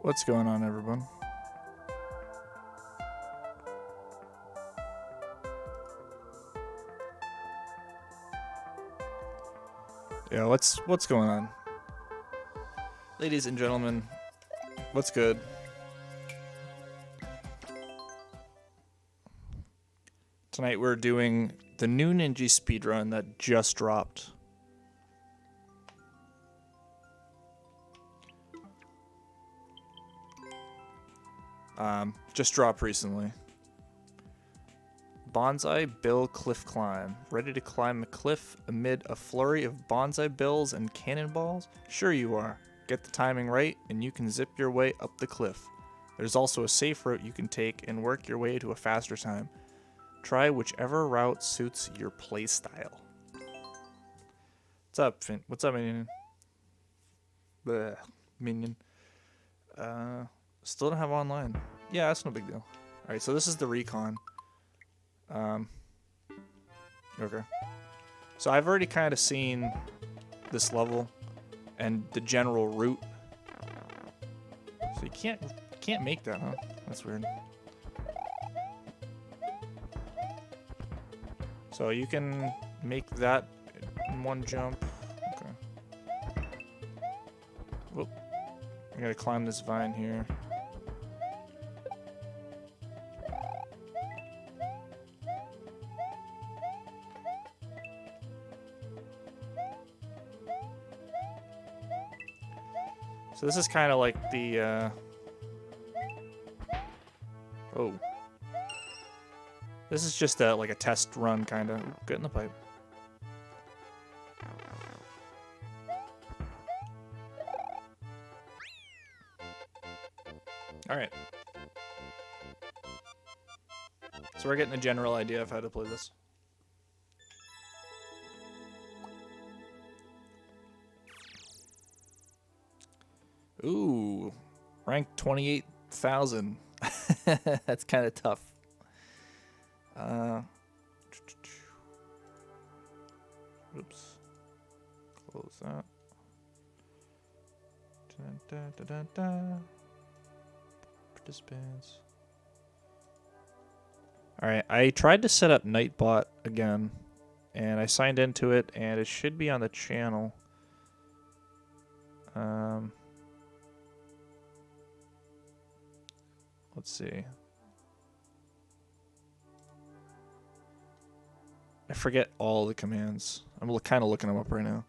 What's going on, everyone? Yeah, what's going on? Ladies and gentlemen, what's good? Tonight we're doing the new Ninji speedrun that just dropped. Just dropped recently. Bonsai Bill Cliff Climb. Ready to climb a cliff amid a flurry of bonsai bills and cannonballs? Sure you are. Get the timing right and you can zip your way up the cliff. There's also a safe route you can take and work your way to a faster time. Try whichever route suits your playstyle. What's up, Finn? What's up, Minion? Bleh, Minion. Still don't have online. Yeah, that's no big deal. Alright, so this is the recon. Okay. So I've already kind of seen this level and the general route. So you can't make that, huh? That's weird. So you can make that in one jump. Okay. Whoop. I gotta climb this vine here. So this is kind of like the, oh. This is just like a test run, kind of. Get in the pipe. Alright. So we're getting a general idea of how to play this. Ooh, rank 28,000. That's kind of tough. Oops. Close that. Participants. Alright, I tried to set up Nightbot again, and I signed into it, and it should be on the channel. Let's see. I forget all the commands. I'm kind of looking them up right now.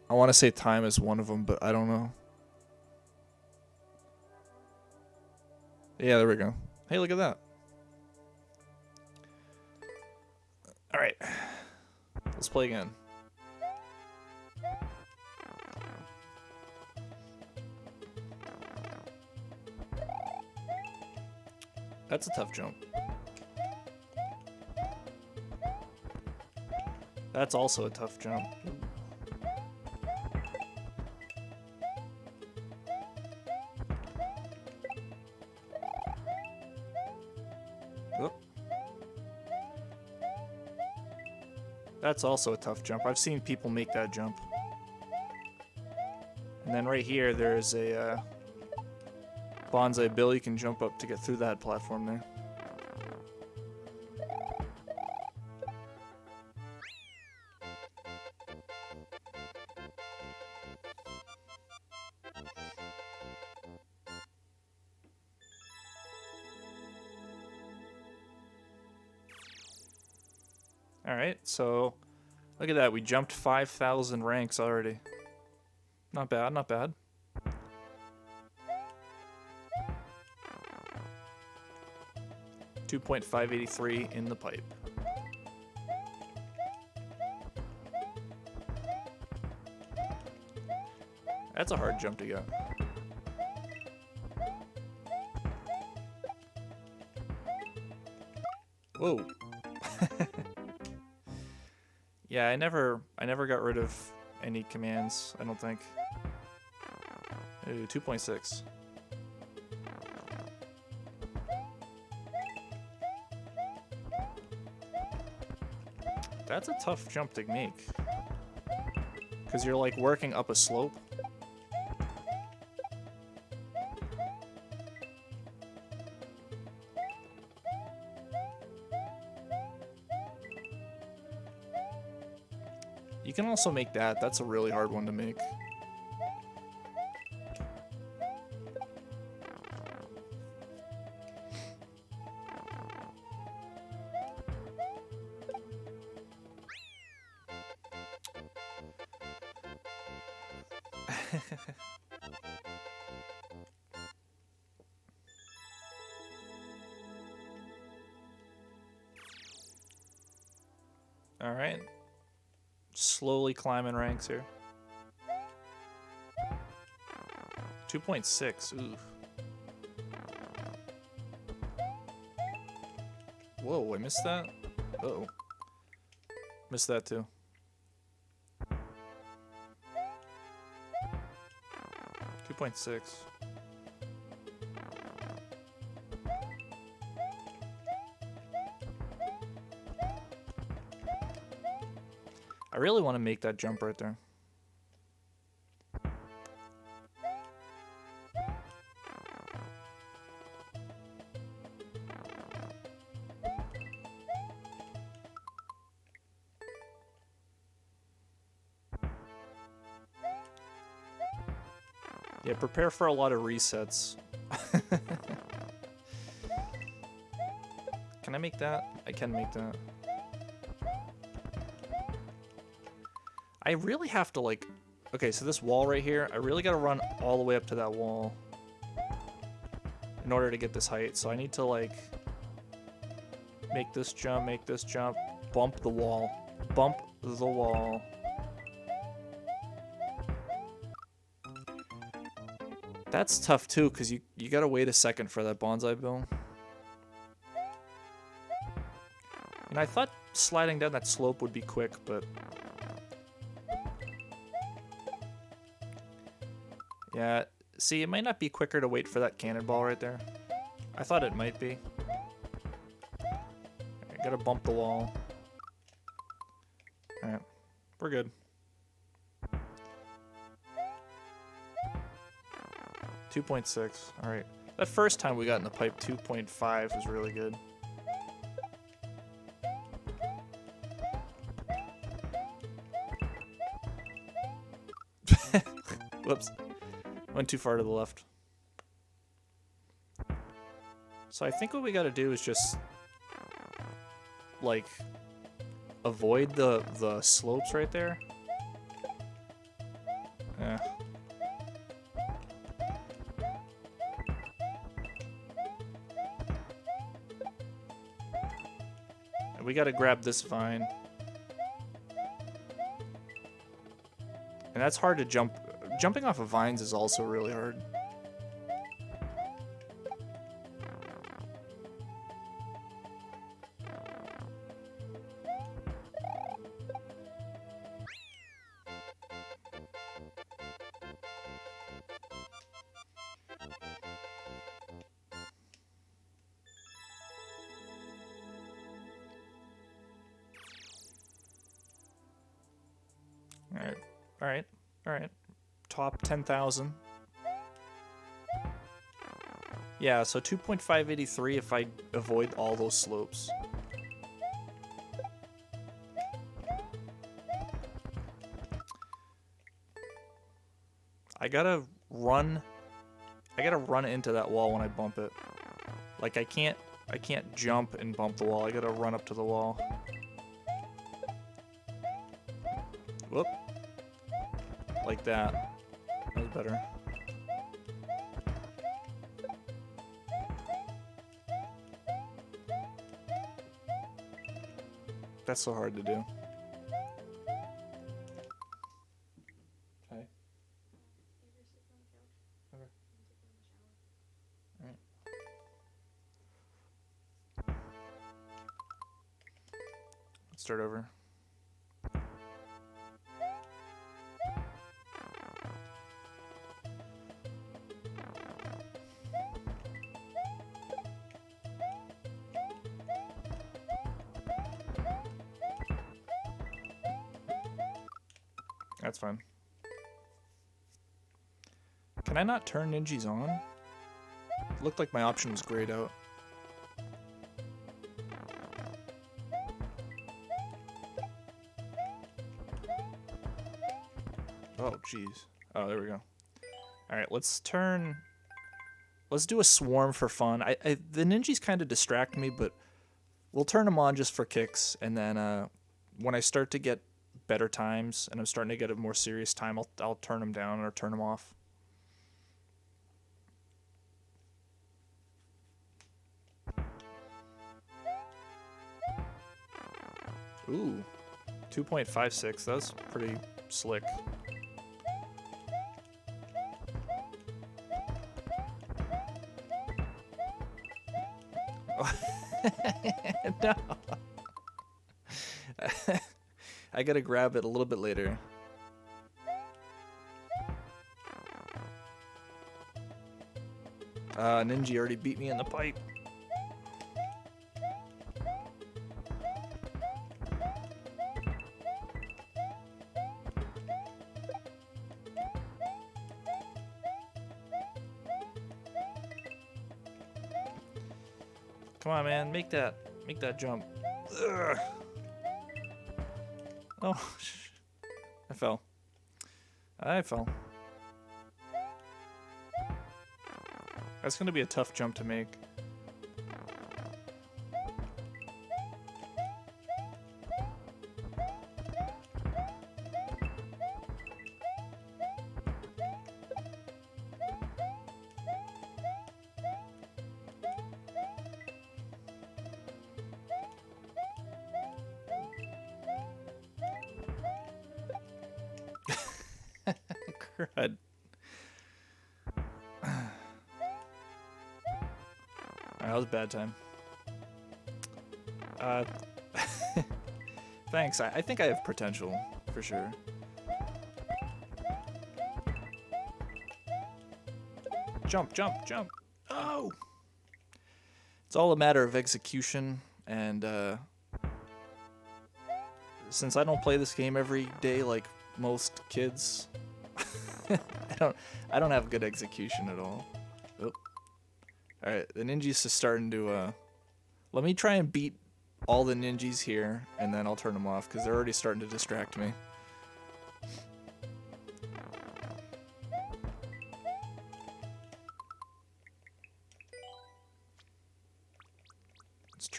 I want to say time is one of them, but I don't know. Yeah, there we go. Hey, look at that. All right. Let's play again. That's a tough jump. That's also a tough jump. Oop. That's also a tough jump. I've seen people make that jump. And then right here, there's a bonsai bill you can jump up to get through that platform there. Alright, so look at that. We jumped 5,000 ranks already. Not bad, not bad. $2.583 in the pipe. That's a hard jump to get. Whoa. Yeah, I never got rid of any commands, I don't think. Ooh, 2.6. That's a tough jump to make. Because you're like working up a slope. You can also make that. That's a really hard one to make. All right. Slowly climbing ranks here. 2.6. Ooh. Whoa, I missed that? Uh-oh. Missed that too. .6. I really want to make that jump right there. Yeah, prepare for a lot of resets. Can I make that? I can make that. I really have to like... Okay, so this wall right here, I really gotta run all the way up to that wall in order to get this height. So I need to like make this jump, bump the wall, bump the wall. That's tough too, because you gotta wait a second for that bonsai bill. And I thought sliding down that slope would be quick, but... Yeah, see, it might not be quicker to wait for that cannonball right there. I thought it might be. I gotta bump the wall. Alright, we're good. 2.6, alright. That first time we got in the pipe, 2.5 was really good. Whoops. Went too far to the left. So I think what we gotta do is just like avoid the slopes right there. Yeah. And we gotta grab this vine. And that's hard to jump. Jumping off of vines is also really hard. Alright, alright, alright. Top 10,000. Yeah, so 2.583 if I avoid all those slopes. I gotta run into that wall when I bump it. Like I can't jump and bump the wall. I gotta run up to the wall. Whoop. Like that. That was better. That's so hard to do. Okay. Okay. Alright. Let's start over. That's fine. Can I not turn Ninjas on? It looked like my option was grayed out. Oh, jeez. Oh, there we go. Alright, let's do a swarm for fun. The Ninjas kind of distract me, but we'll turn them on just for kicks, and then when I start to get better times, and I'm starting to get a more serious time, I'll turn them down or turn them off. Ooh, 2.56. That's pretty slick. No. I gotta grab it a little bit later. Ninja already beat me in the pipe. Come on, man, make that jump. Ugh. Oh, I fell. That's gonna be a tough jump to make. Crud. That was a bad time. Thanks. I think I have potential, for sure. Jump, jump, jump. Oh! It's all a matter of execution, and since I don't play this game every day like most kids, I don't have good execution at all. Oh. Alright, the Ninjas is starting to let me try and beat all the Ninjas here, and then I'll turn them off because they're already starting to distract me. Let's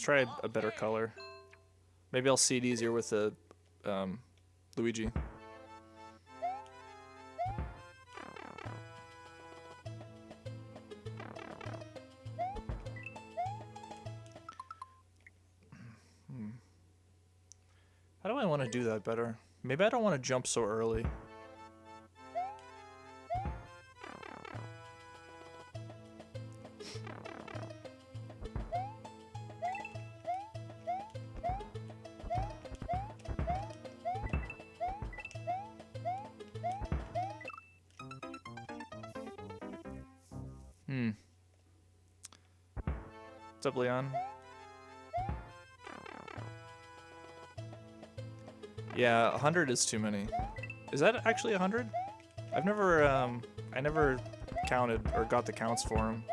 try a better color. Maybe I'll see it easier with the Luigi. How do I want to do that better? Maybe I don't want to jump so early. What's up, Leon? Yeah, 100 is too many. Is that actually 100? I've never, I never counted or got the counts for them.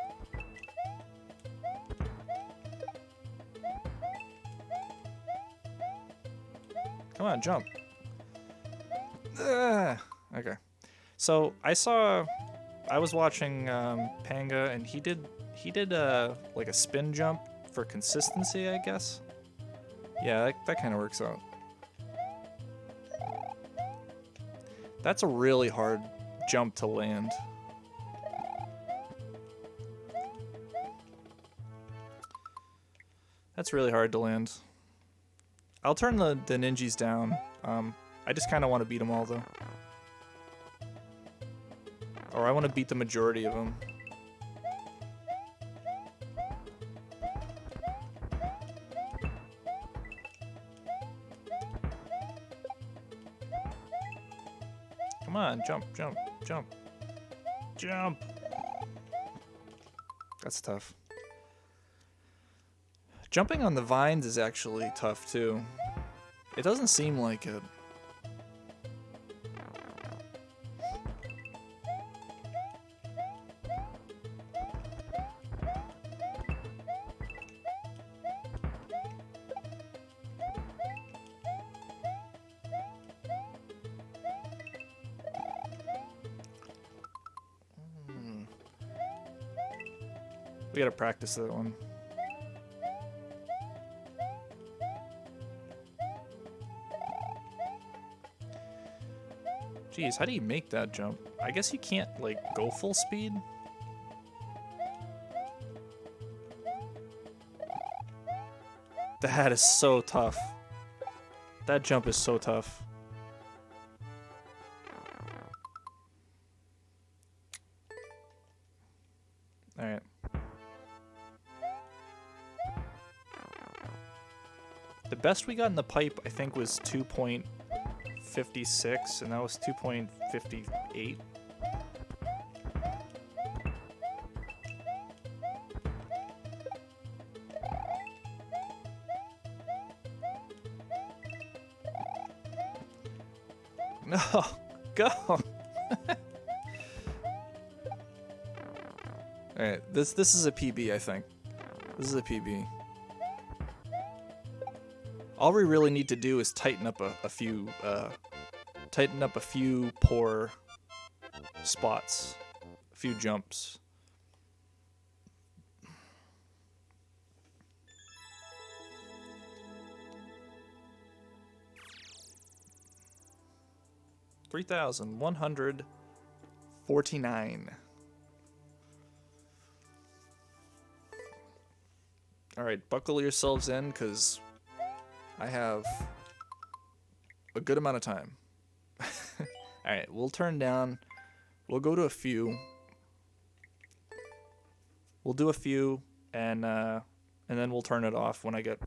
Come on, jump. Okay. So I was watching Panga, and he did like a spin jump for consistency, I guess. Yeah, that kind of works out. That's a really hard jump to land. That's really hard to land. I'll turn the Ninjas down. I just kind of want to beat them all, though. Or I want to beat the majority of them. Come on, jump, jump, jump. Jump! That's tough. Jumping on the vines is actually tough, too. It doesn't seem like it. We gotta practice that one. Jeez, how do you make that jump? I guess you can't, like, go full speed? That is so tough. That jump is so tough. Alright. The best we got in the pipe, I think, was 2.56, and that was 2.58. No, go. Alright, this is a PB, I think. This is a PB. All we really need to do is tighten up a few poor spots, a few jumps. $3,149. All right, buckle yourselves in, because I have a good amount of time. All right, we'll turn down. We'll go to a few. We'll do a few, and then we'll turn it off when I get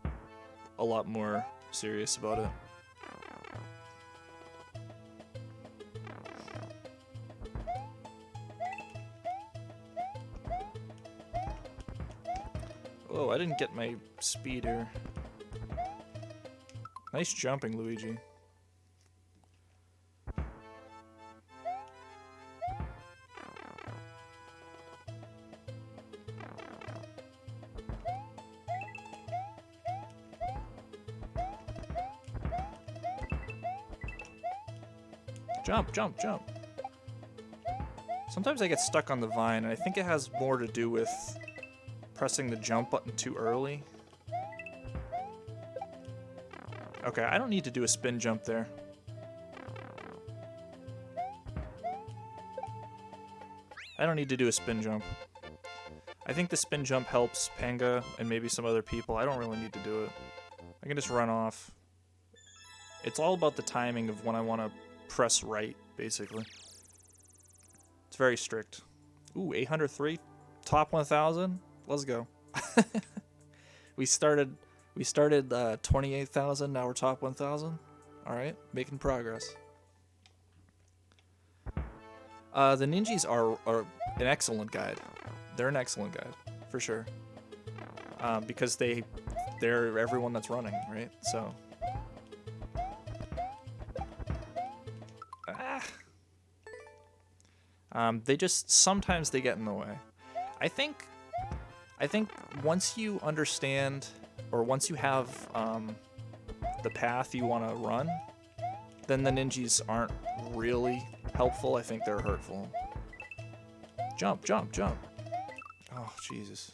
a lot more serious about it. Oh, I didn't get my speeder. Nice jumping, Luigi. Jump, jump, jump. Sometimes I get stuck on the vine, and I think it has more to do with pressing the jump button too early. Okay, I don't need to do a spin jump there. I don't need to do a spin jump. I think the spin jump helps Panga and maybe some other people. I don't really need to do it. I can just run off. It's all about the timing of when I want to press right, basically. It's very strict. Ooh, 803, top 1,000. Let's go. We started 28,000. Now we're top 1,000. All right, making progress. The Ninjas are an excellent guide. They're an excellent guide for sure. Because they're everyone that's running, right? So. They just sometimes they get in the way. I think once you understand, or once you have the path you want to run, then the Ninjas aren't really helpful. I think they're hurtful. Jump, jump, jump. Oh, Jesus.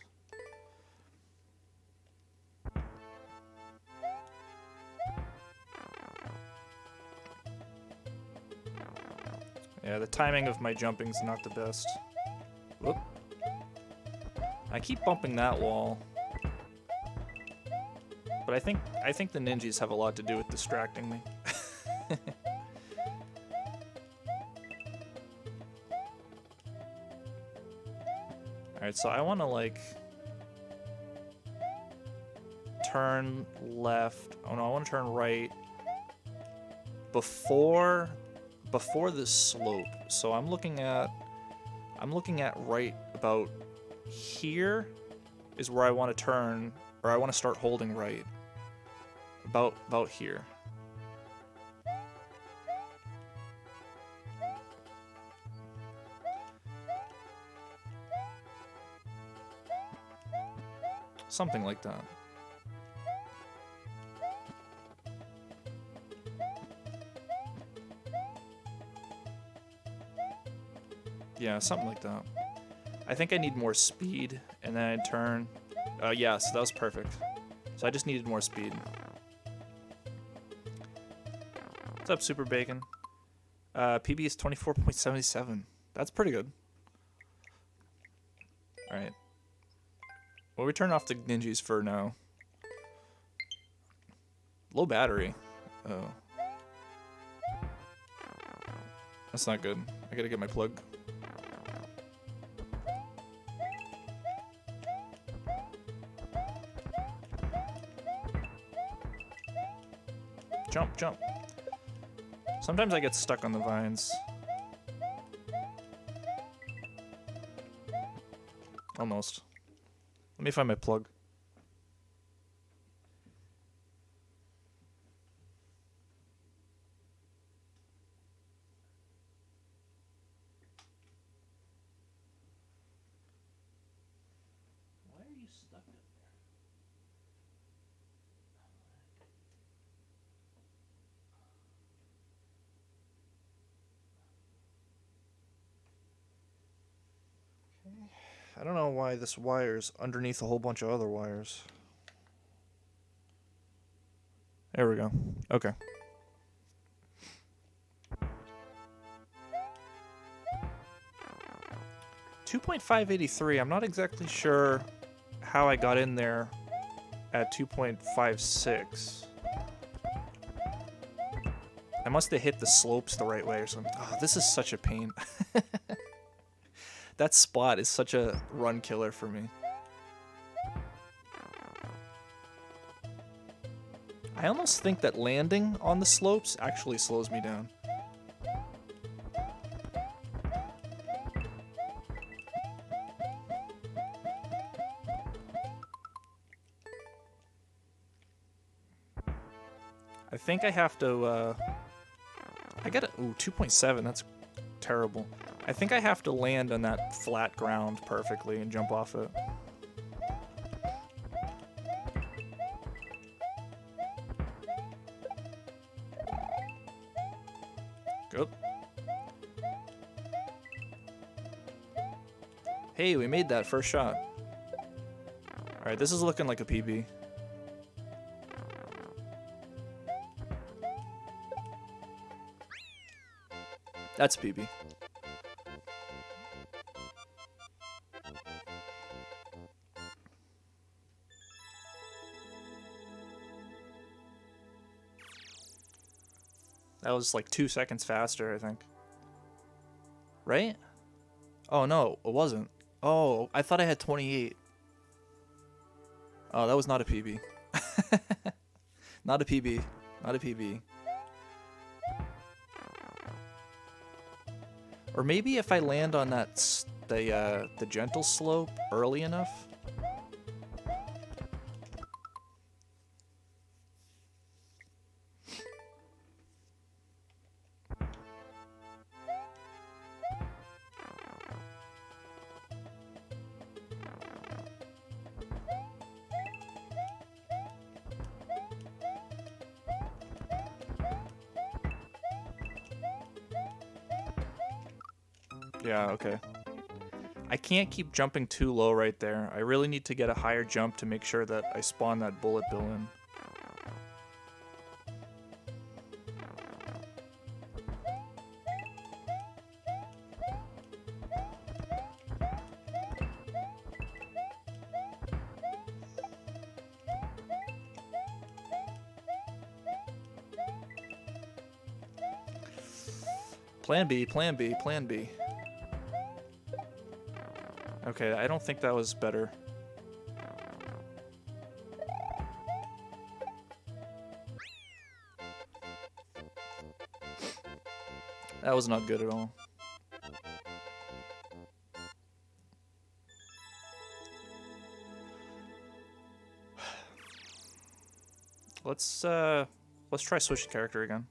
Yeah, the timing of my jumping's not the best. Whoop. I keep bumping that wall. But I think the Ninjas have a lot to do with distracting me. Alright, so I want to, like, turn left. Oh no, I want to turn right before this slope. So I'm looking at right about here is where I want to turn, or I want to start holding right. About here. Something like that. Yeah, something like that. I think I need more speed, and then I turn. Yeah, so that was perfect. So I just needed more speed. What's up, Super Bacon? PB is 24.77. That's pretty good. Alright. Well, we turn off the Ninjis for now. Low battery. Oh. That's not good. I gotta get my plug. Jump, jump. Sometimes I get stuck on the vines. Almost. Let me find my plug. Why are you stuck in there? I don't know why this wire's underneath a whole bunch of other wires. There we go. Okay. .583. I'm not exactly sure how I got in there at 2.56. I must have hit the slopes the right way or something. Oh, this is such a pain. That spot is such a run killer for me. I almost think that landing on the slopes actually slows me down. I think I have to, I got it. Ooh, 2.7. That's terrible. I think I have to land on that flat ground perfectly and jump off it. Good. Hey, we made that first shot. Alright, this is looking like a PB. That's PB. That was like 2 seconds faster, I think. Right? Oh, no, it wasn't. Oh, I thought I had 28. Oh, that was not a PB. Not a PB. Not a PB. Or maybe if I land on that the gentle slope early enough. Yeah, okay. I can't keep jumping too low right there. I really need to get a higher jump to make sure that I spawn that bullet bill in. Plan B, plan B, plan B. Okay, I don't think that was better. That was not good at all. Let's try switch character again.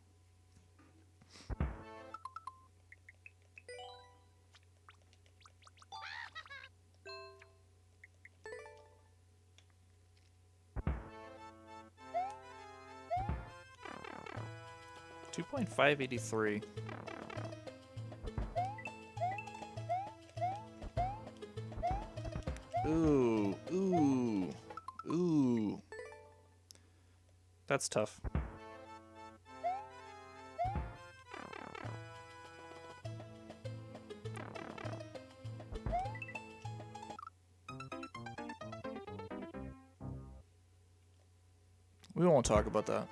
2.583. Ooh, ooh, ooh. That's tough. We won't talk about that.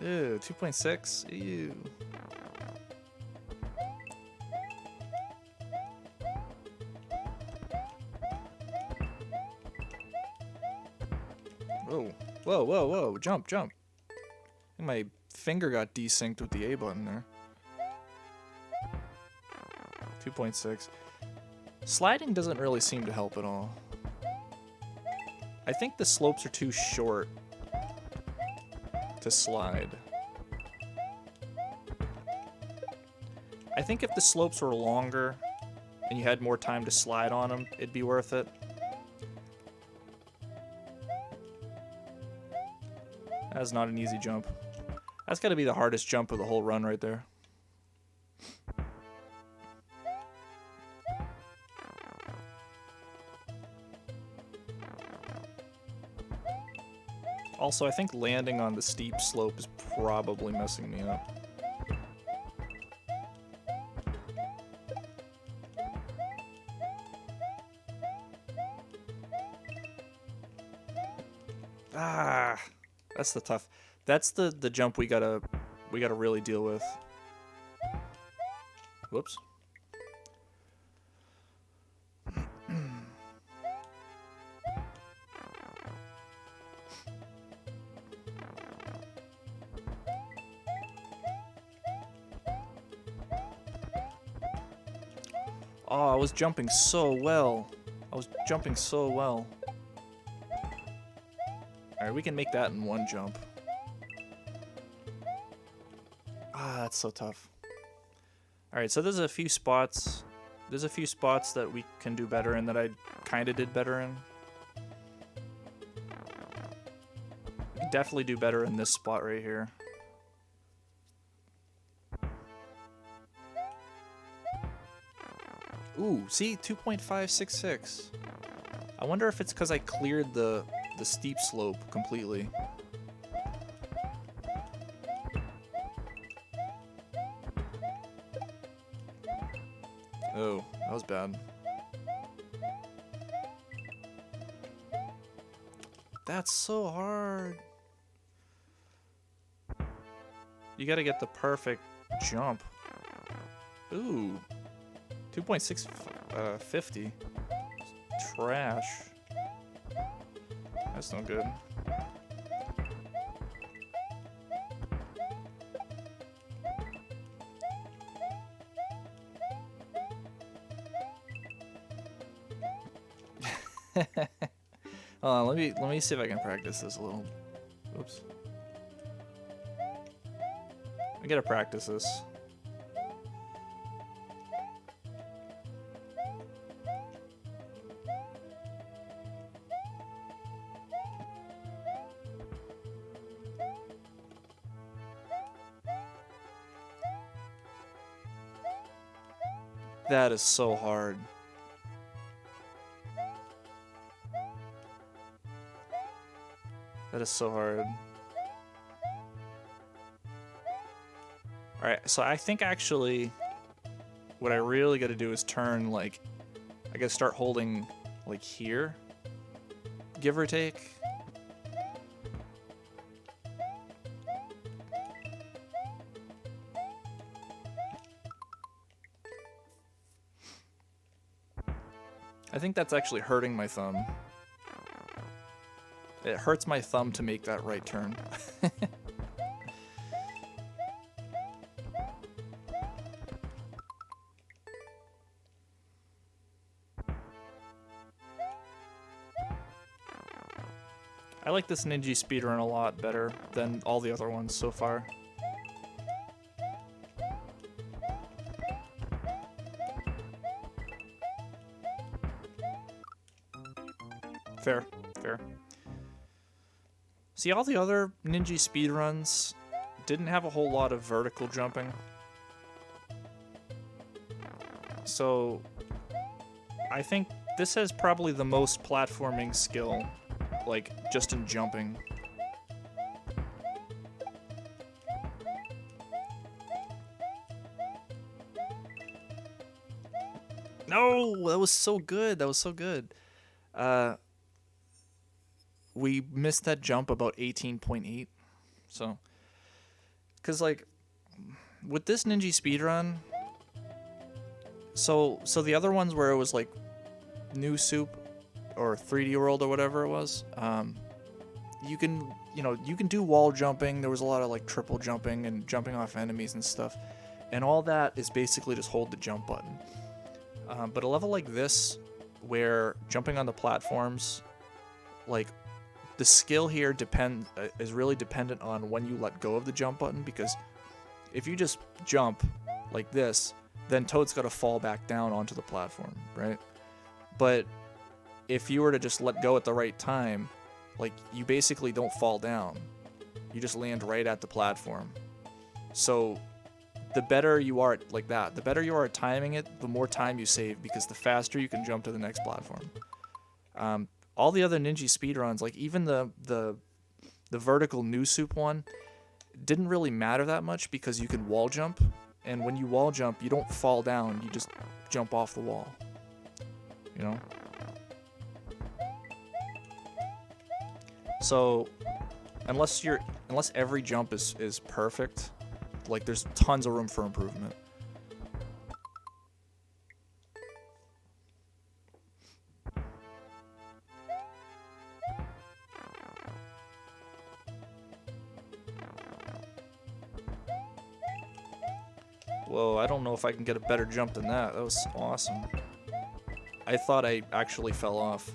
Ew, 2.6. Ew. Whoa, whoa, whoa, whoa! Jump, jump! My finger got desynced with the A button there. 2.6. Sliding doesn't really seem to help at all. I think the slopes are too short to slide. I think if the slopes were longer and you had more time to slide on them, it'd be worth it. That's not an easy jump. That's got to be the hardest jump of the whole run right there. Also, I think landing on the steep slope is probably messing me up. Ah, that's the tough. That's the jump we gotta really deal with. Whoops. Oh, I was jumping so well. Alright, we can make that in one jump. Ah, that's so tough. Alright, so there's a few spots. There's a few spots that we can do better in that I kinda did better in. We can definitely do better in this spot right here. Ooh, see? 2.566. I wonder if it's because I cleared the steep slope completely. Oh, that was bad. That's so hard. You gotta get the perfect jump. Ooh. 2.650. Trash. That's no good. Let me see if I can practice this a little. Oops. I gotta practice this. That is so hard. That is so hard. Alright, so I think actually what I really gotta do is turn, like, I gotta start holding, like, here, give or take. I think that's actually hurting my thumb. It hurts my thumb to make that right turn. I like this Ninji speedrun a lot better than all the other ones so far. Fair, fair. See, all the other Ninja speedruns didn't have a whole lot of vertical jumping. So, I think this has probably the most platforming skill, like, just in jumping. No, that was so good. That was so good. We missed that jump about 18.8. So, because like with this Ninja speedrun, so the other ones where it was like New Soup or 3D World or whatever it was, you can do wall jumping. There was a lot of like triple jumping and jumping off enemies and stuff, and all that is basically just hold the jump button. But a level like this, where jumping on the platforms, like the skill here is really dependent on when you let go of the jump button, because if you just jump like this, then Toad's got to fall back down onto the platform, right? But if you were to just let go at the right time, like you basically don't fall down. You just land right at the platform. So the better you are like that, the better you are at timing it, the more time you save, because the faster you can jump to the next platform. All the other Ninja speedruns, like even the vertical New Soup one, didn't really matter that much because you can wall jump, and when you wall jump, you don't fall down, you just jump off the wall. You know? So unless every jump is perfect, like there's tons of room for improvement. Whoa, I don't know if I can get a better jump than that. That was awesome. I thought I actually fell off.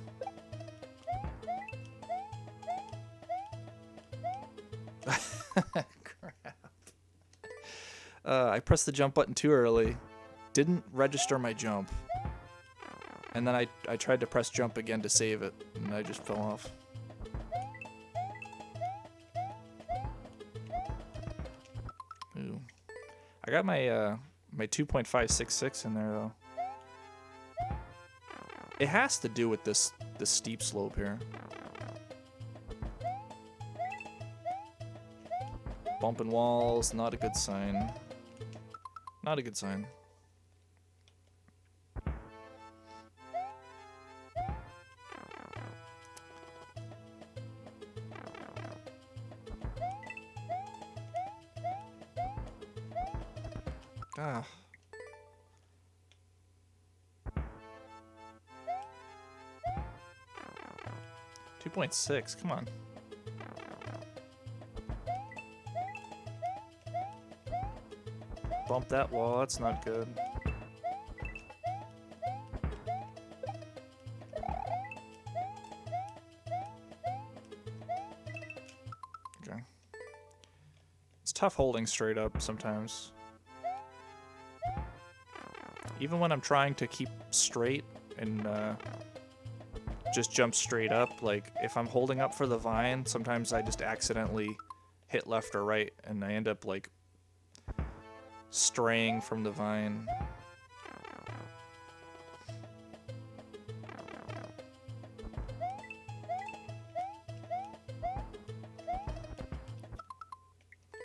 Crap. I pressed the jump button too early. Didn't register my jump. And then I tried to press jump again to save it, and I just fell off. Ooh. I got my my 2.566 in there though. It has to do with this steep slope here. Bumping walls, not a good sign. Not a good sign. Ah. 2.6, come on. Bump that wall, that's not good. Okay. It's tough holding straight up sometimes. Even when I'm trying to keep straight and just jump straight up, like if I'm holding up for the vine, sometimes I just accidentally hit left or right and I end up like straying from the vine.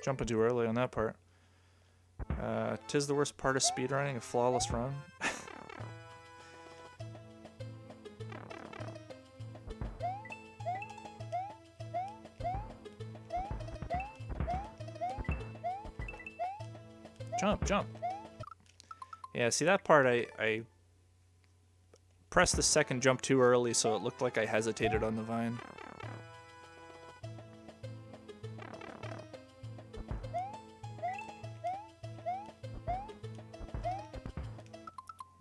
Jumping too early on that part. 'Tis the worst part of speedrunning, a flawless run. Jump, jump. Yeah, see that part, I pressed the second jump too early, so it looked like I hesitated on the vine.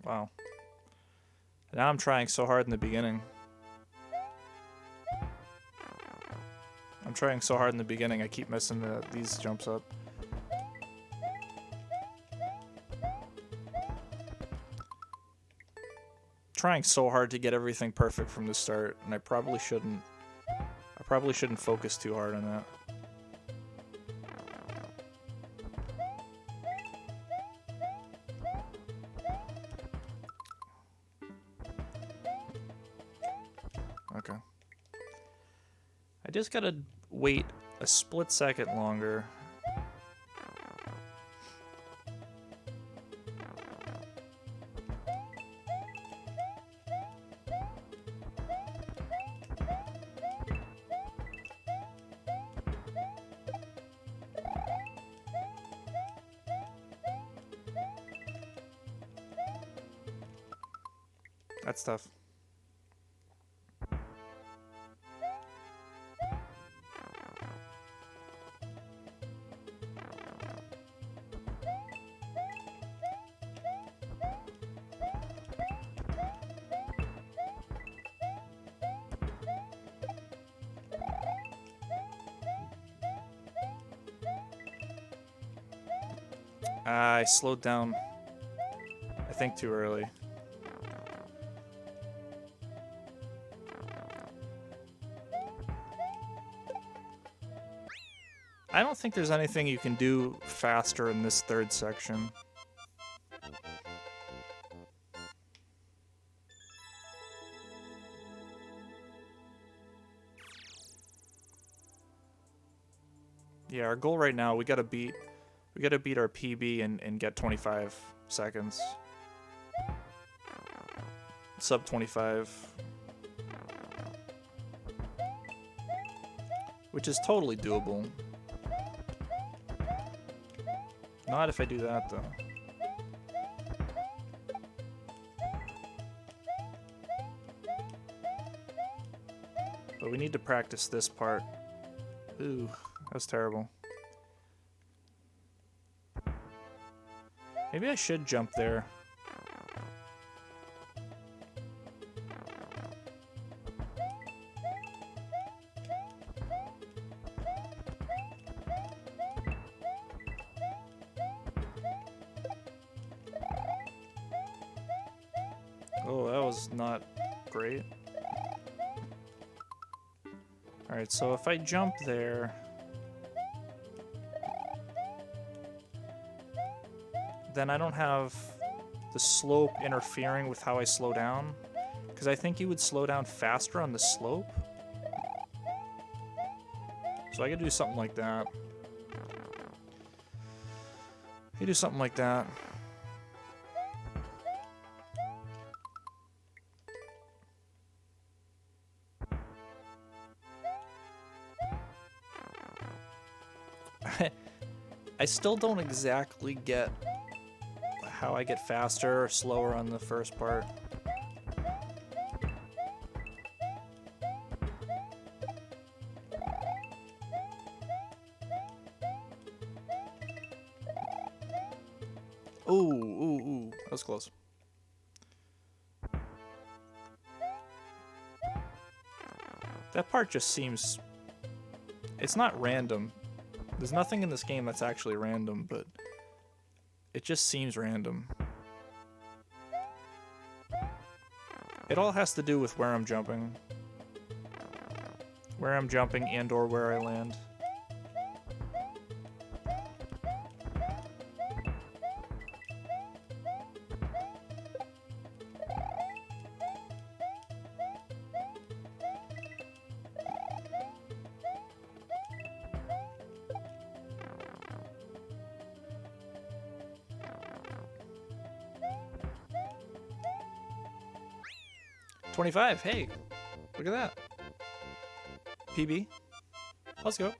Wow. Now I'm trying so hard in the beginning. I'm trying so hard in the beginning, I keep messing these jumps up. Trying so hard to get everything perfect from the start, and I probably Probably shouldn't focus too hard on that. Okay. I just gotta wait a split second longer. That's tough. I slowed down, I think, too early. I don't think there's anything you can do faster in this third section. Yeah, our goal right now, we gotta beat our PB and get 25 seconds. Sub 25. Which is totally doable. Not if I do that, though. But we need to practice this part. Ooh, that was terrible. Maybe I should jump there. Oh, that was not great. Alright, so if I jump there, then I don't have the slope interfering with how I slow down. Because I think you would slow down faster on the slope. So I could do something like that. I could do something like that. I still don't exactly get how I get faster or slower on the first part. Ooh, that was close. That part just seems... It's not random. There's nothing in this game that's actually random, but it just seems random. It all has to do with where I'm jumping. Where I'm jumping and or where I land. $25, hey, look at that. PB, let's go.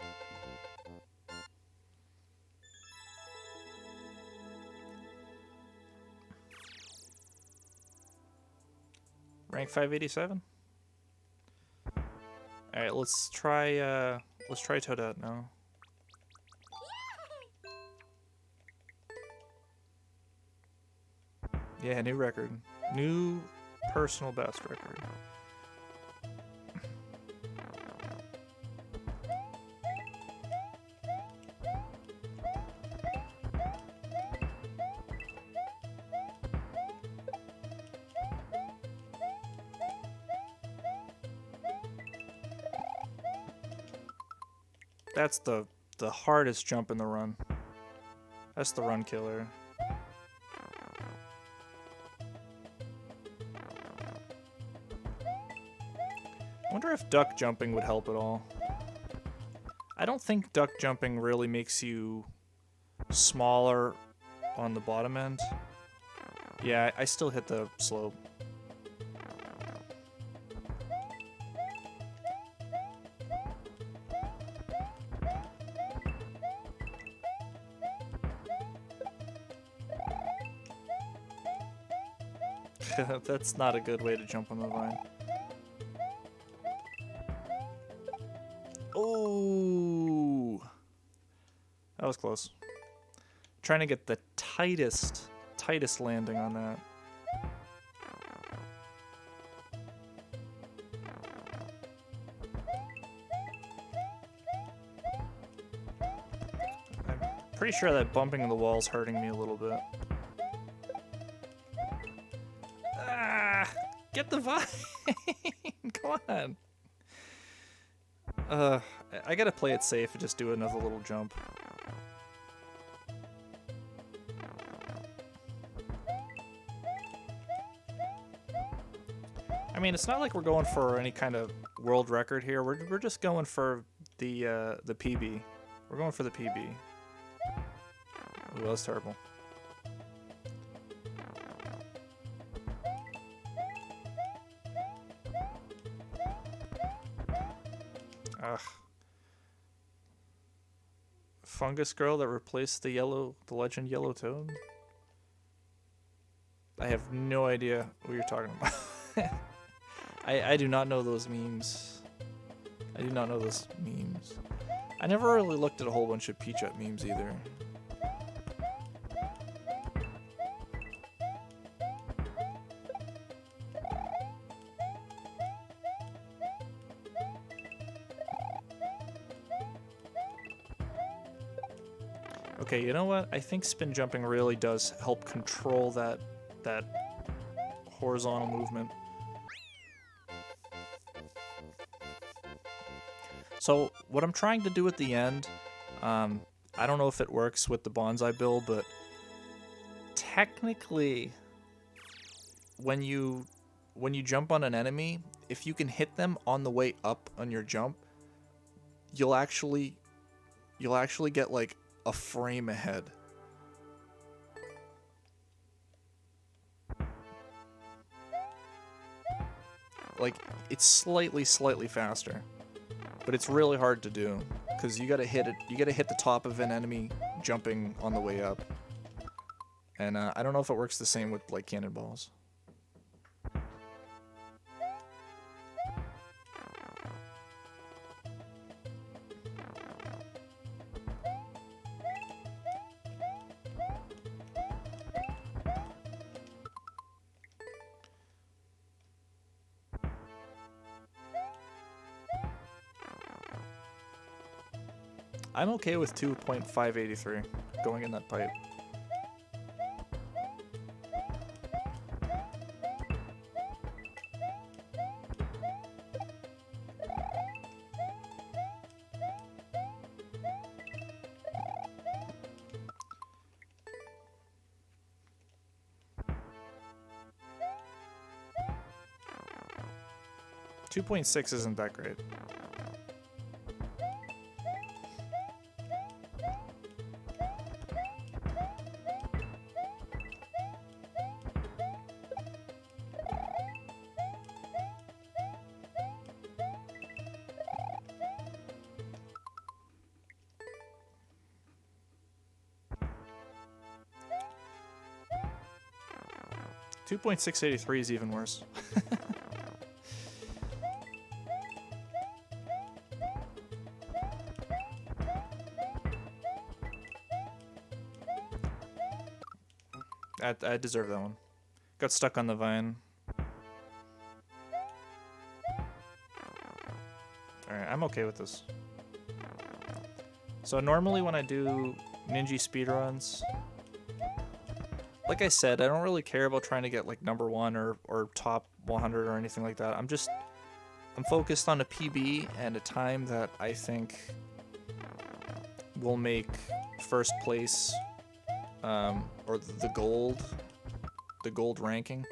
Rank 587. All right, let's try Toadette now. Yeah, new record. New personal best record. That's the hardest jump in the run. That's the run killer. I wonder if duck jumping would help at all. I don't think duck jumping really makes you smaller on the bottom end. Yeah, I still hit the slope. That's not a good way to jump on the vine. Oh, that was close. Trying to get the tightest landing on that. I'm pretty sure that bumping the wall's hurting me a little bit. Ah, get the vine! Come on. I gotta play it safe and just do another little jump. I mean, it's not like we're going for any kind of world record here. We're just going for the PB. We're going for the PB. Ooh, that was terrible. Ugh. Fungus girl that replaced the legend Yellow Toad? I have no idea what you're talking about. I do not know those memes. I do not know those memes. I never really looked at a whole bunch of Peach Up memes either. Okay, you know what? I think spin jumping really does help control that horizontal movement. So what I'm trying to do at the end, I don't know if it works with the bonsai bill, but technically, when you jump on an enemy, if you can hit them on the way up on your jump, you'll actually get like a frame ahead. Like, it's slightly faster, but it's really hard to do because you gotta hit the top of an enemy jumping on the way up. And I don't know if it works the same with like cannonballs. I'm okay with 2.583 going in that pipe. .6 isn't that great. .683 is even worse. I deserve that one. Got stuck on the vine. Alright, I'm okay with this. So normally when I do Ninji speedruns, like I said, I don't really care about trying to get like number 1 or top 100 or anything like that. I'm focused on a PB and a time that I think will make first place, or the gold ranking,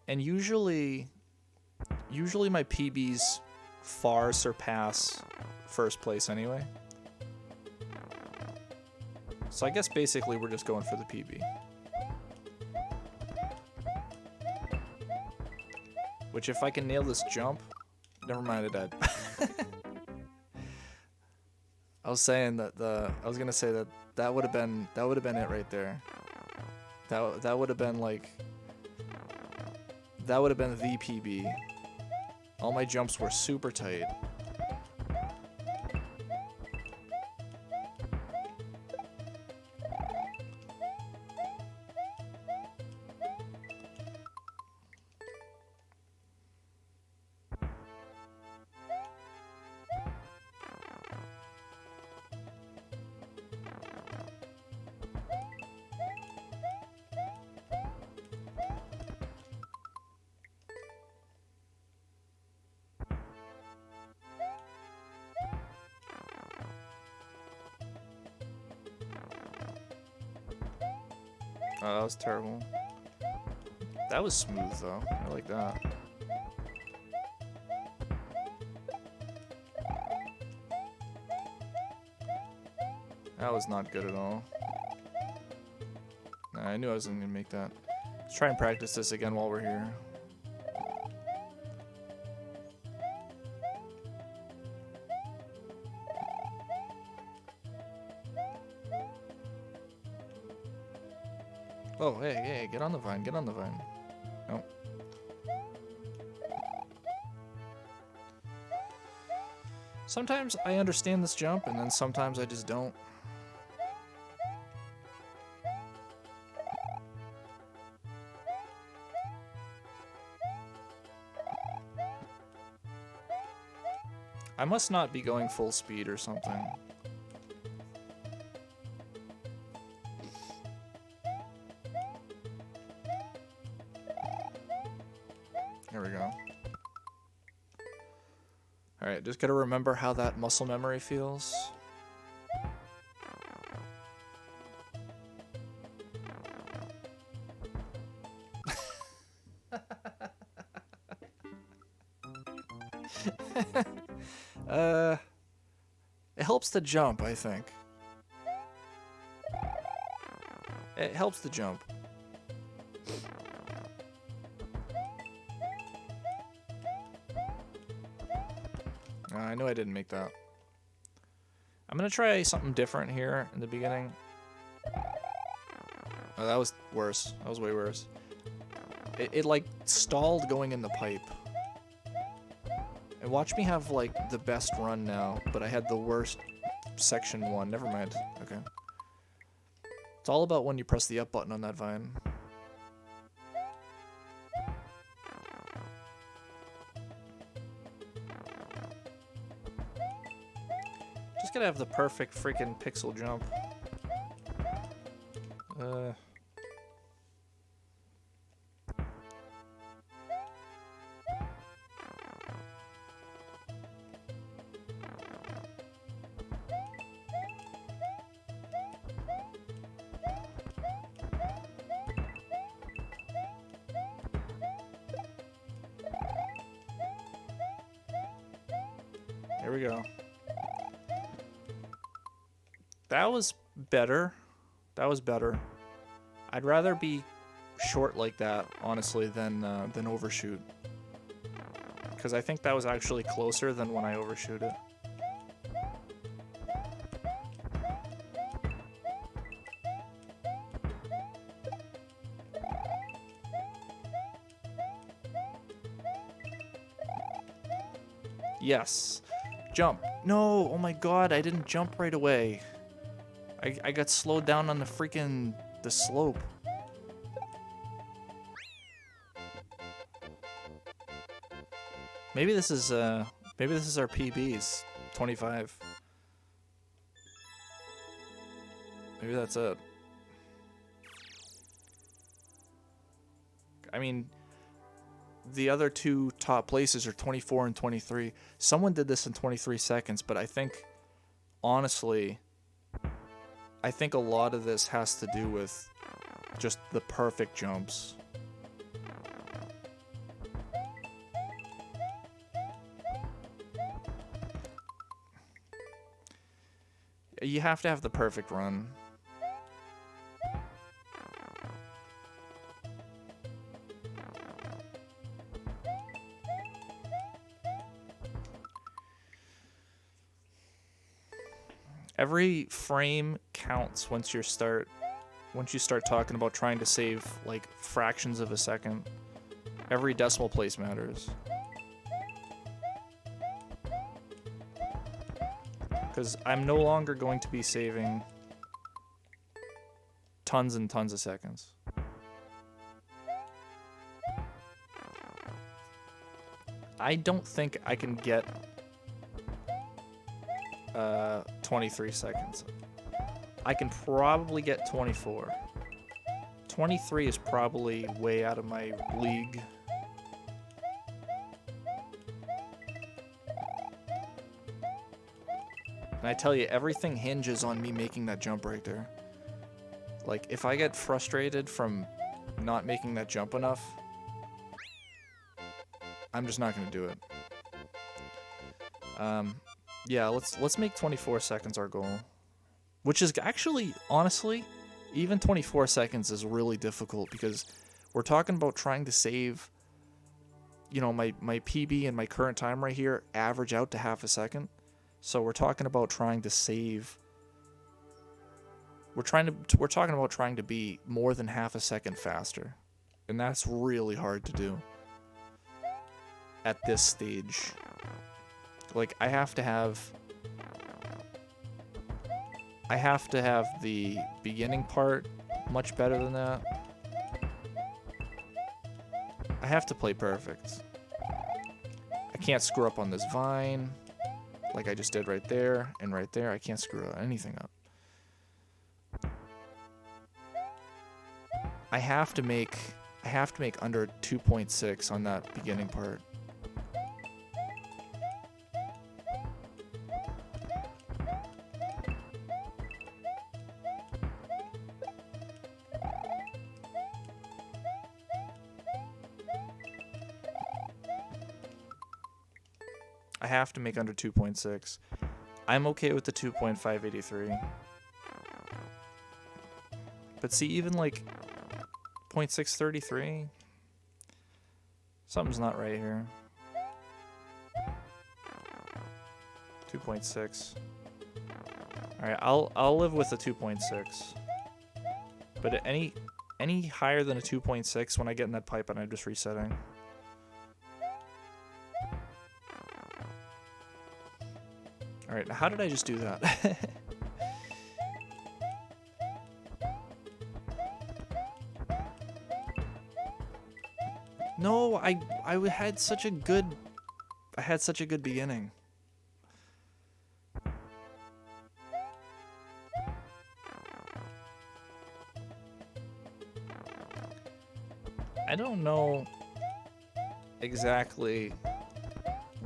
and usually my PBs far surpass first place anyway. So I guess basically we're just going for the PB. Which, if I can nail this jump, never mind, I died. I was saying that I was gonna say that would have been it right there. That would have been like, that would have been the PB. All my jumps were super tight. Oh, that was terrible. That was smooth though. I like that. That was not good at all. Nah, I knew I wasn't gonna make that. Let's try and practice this again while we're here. Oh, hey, get on the vine, get on the vine. Nope. Sometimes I understand this jump, and then sometimes I just don't. I must not be going full speed or something. There we go. Alright, just gotta remember how that muscle memory feels. It helps to jump, I think. It helps to jump. I know I didn't make that. I'm gonna try something different here in the beginning. Oh, that was worse. That was way worse. It like stalled going in the pipe. And watch me have like the best run now, but I had the worst section 1. Never mind. Okay. It's all about when you press the up button on that vine. Just gotta have the perfect freaking pixel jump. There we go. That was better. That was better. I'd rather be short like that, honestly, than overshoot. Because I think that was actually closer than when I overshoot it. Yes. Jump. No, oh my god, I didn't jump right away. I got slowed down on the slope. Maybe this is our PBs, 25. Maybe that's it. I mean, the other two top places are 24 and 23. Someone did this in 23 seconds, but I think, honestly, I think a lot of this has to do with just the perfect jumps. You have to have the perfect run. Every frame counts once you start talking about trying to save like fractions of a second. Every decimal place matters. Because I'm no longer going to be saving tons and tons of seconds. I don't think I can get 23 seconds. I can probably get 24. 23 is probably way out of my league. And I tell you, everything hinges on me making that jump right there. Like, if I get frustrated from not making that jump enough, I'm just not going to do it. Yeah, let's make 24 seconds our goal. Which is actually, honestly, even 24 seconds is really difficult because we're talking about trying to save, you know, my PB and my current time right here average out to half a second. So we're talking about trying to save. We're talking about trying to be more than half a second faster. And that's really hard to do at this stage. Like, I have to have the beginning part much better than that. I have to play perfect. I can't screw up on this vine like I just did right there and right there. I can't screw anything up. I have to make under 2.6 on that beginning part. I have to make under 2.6. I'm okay with the 2.583. But see, even like 0.633, something's not right here. 2.6. All right, I'll live with the 2.6. But any higher than a 2.6, when I get in that pipe, and I'm just resetting. All right, how did I just do that? No, I had such a good beginning. I don't know exactly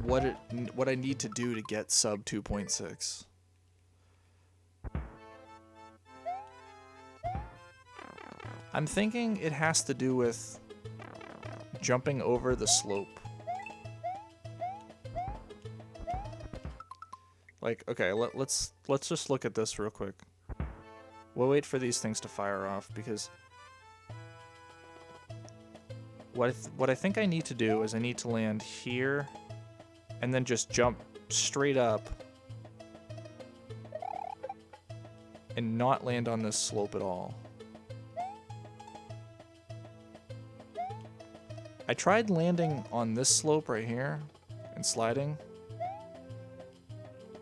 what I need to do to get sub 2.6. I'm thinking it has to do with jumping over the slope. Like, okay, let's just look at this real quick. We'll wait for these things to fire off because what I think I need to do is I need to land here and then just jump straight up and not land on this slope at all. I tried landing on this slope right here and sliding.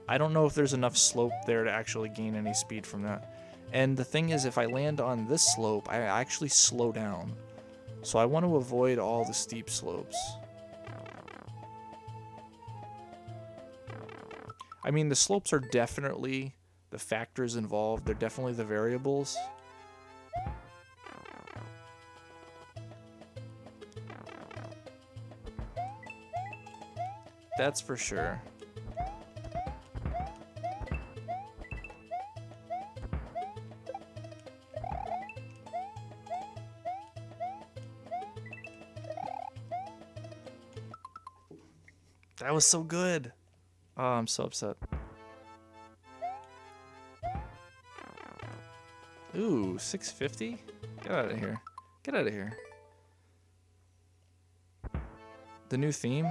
I don't know if there's enough slope there to actually gain any speed from that. And the thing is, if I land on this slope, I actually slow down. So I want to avoid all the steep slopes. I mean, the slopes are definitely the factors involved. They're definitely the variables. That's for sure. That was so good. Oh, I'm so upset. Ooh, 650? Get out of here. Get out of here. The new theme?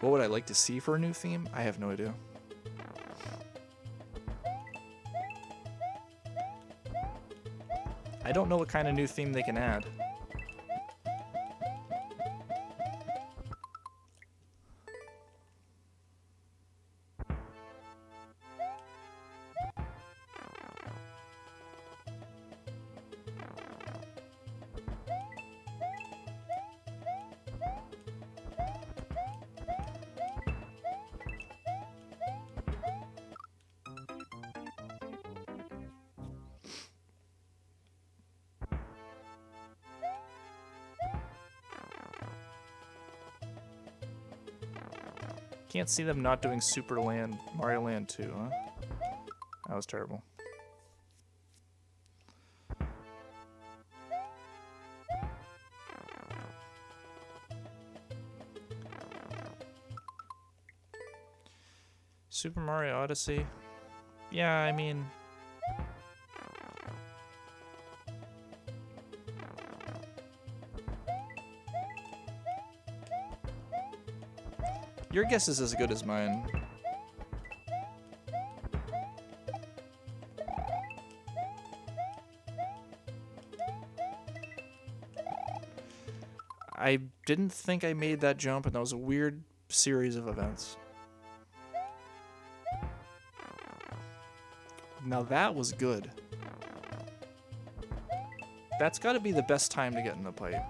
What would I like to see for a new theme? I have no idea. I don't know what kind of new theme they can add. Can't see them not doing Mario Land 2, huh? That was terrible. Super Mario Odyssey. Yeah, I mean... Your guess is as good as mine. I didn't think I made that jump, and that was a weird series of events. Now that was good. That's got to be the best time to get in the pipe.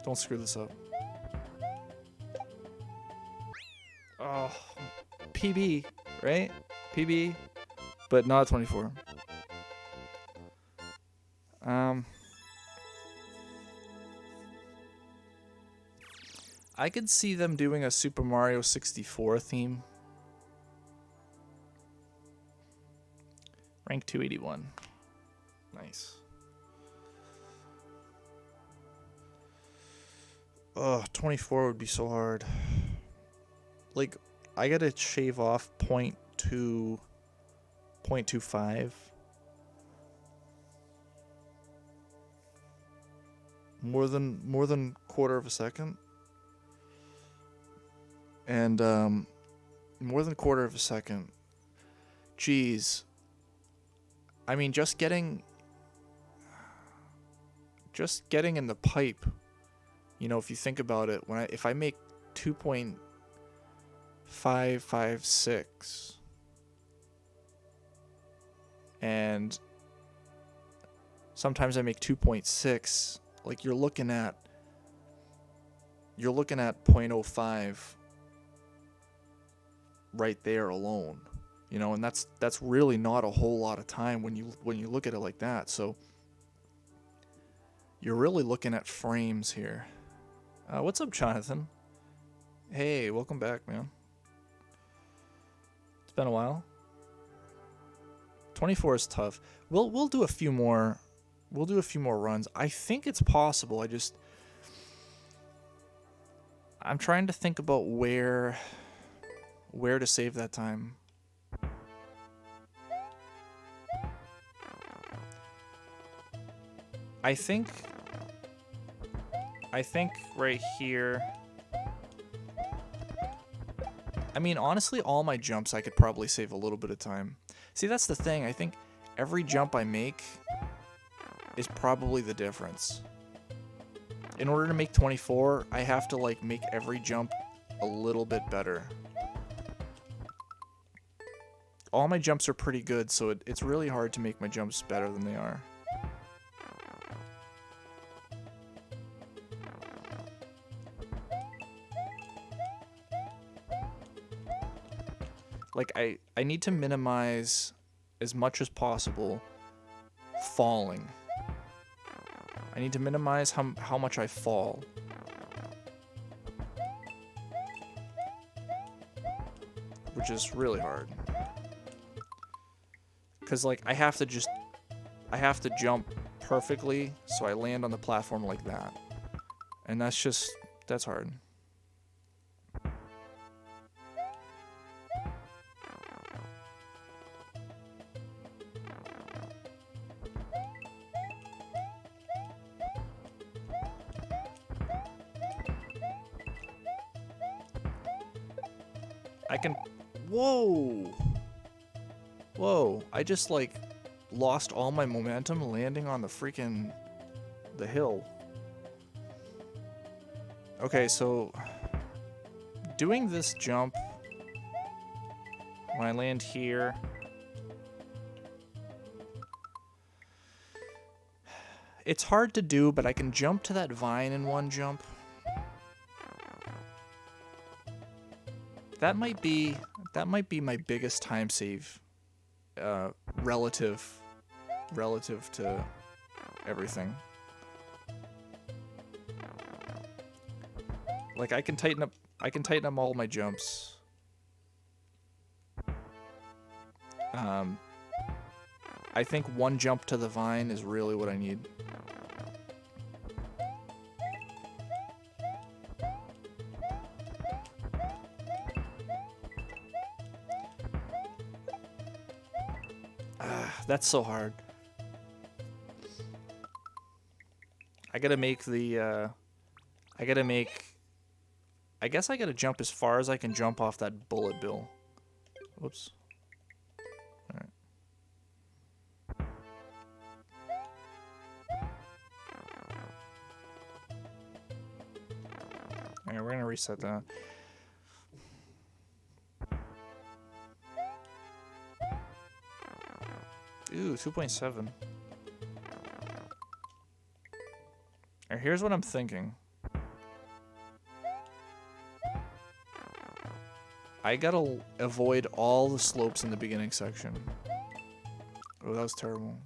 Don't screw this up. Oh, PB, right? PB, but not 24. I could see them doing a Super Mario 64 theme. Rank 281. Nice. Oh, 24 would be so hard. Like, I gotta shave off 0.25. More than quarter of a second. And more than quarter of a second. Jeez. I mean, just getting in the pipe. You know, if you think about it, if I make 2.556 and sometimes I make 2.6, like you're looking at 0.05 right there alone. You know, and that's really not a whole lot of time when you look at it like that. So you're really looking at frames here. What's up, Jonathan? Hey, welcome back, man. It's been a while. 24 is tough. We'll do a few more. We'll do a few more runs. I think it's possible. I'm trying to think about where to save that time. I think right here. I mean, honestly, all my jumps I could probably save a little bit of time. See, that's the thing. I think every jump I make is probably the difference. In order to make 24, I have to like make every jump a little bit better. All my jumps are pretty good, so it's really hard to make my jumps better than they are. Like, I need to minimize as much as possible falling. I need to minimize how much I fall. Which is really hard. Because, like, I have to jump perfectly so I land on the platform like that. And that's hard. I can... Whoa! Whoa, I just, like, lost all my momentum landing on the freaking... the hill. Okay, so... doing this jump... when I land here... it's hard to do, but I can jump to that vine in one jump. That might be my biggest time save, relative to everything. Like I can tighten up all my jumps. I think one jump to the vine is really what I need. That's so hard. I gotta make the, I guess I gotta jump as far as I can jump off that bullet bill. Whoops. Alright. Alright, we're gonna reset that. Ooh, 2.7. Alright, here's what I'm thinking. I gotta avoid all the slopes in the beginning section. Oh, that was terrible.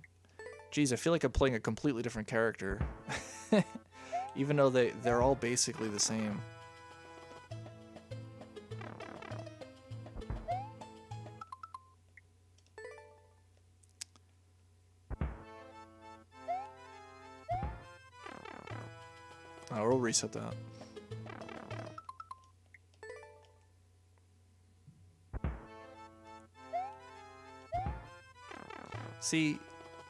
Jeez, I feel like I'm playing a completely different character. Even though they're all basically the same. Oh, we'll reset that. See,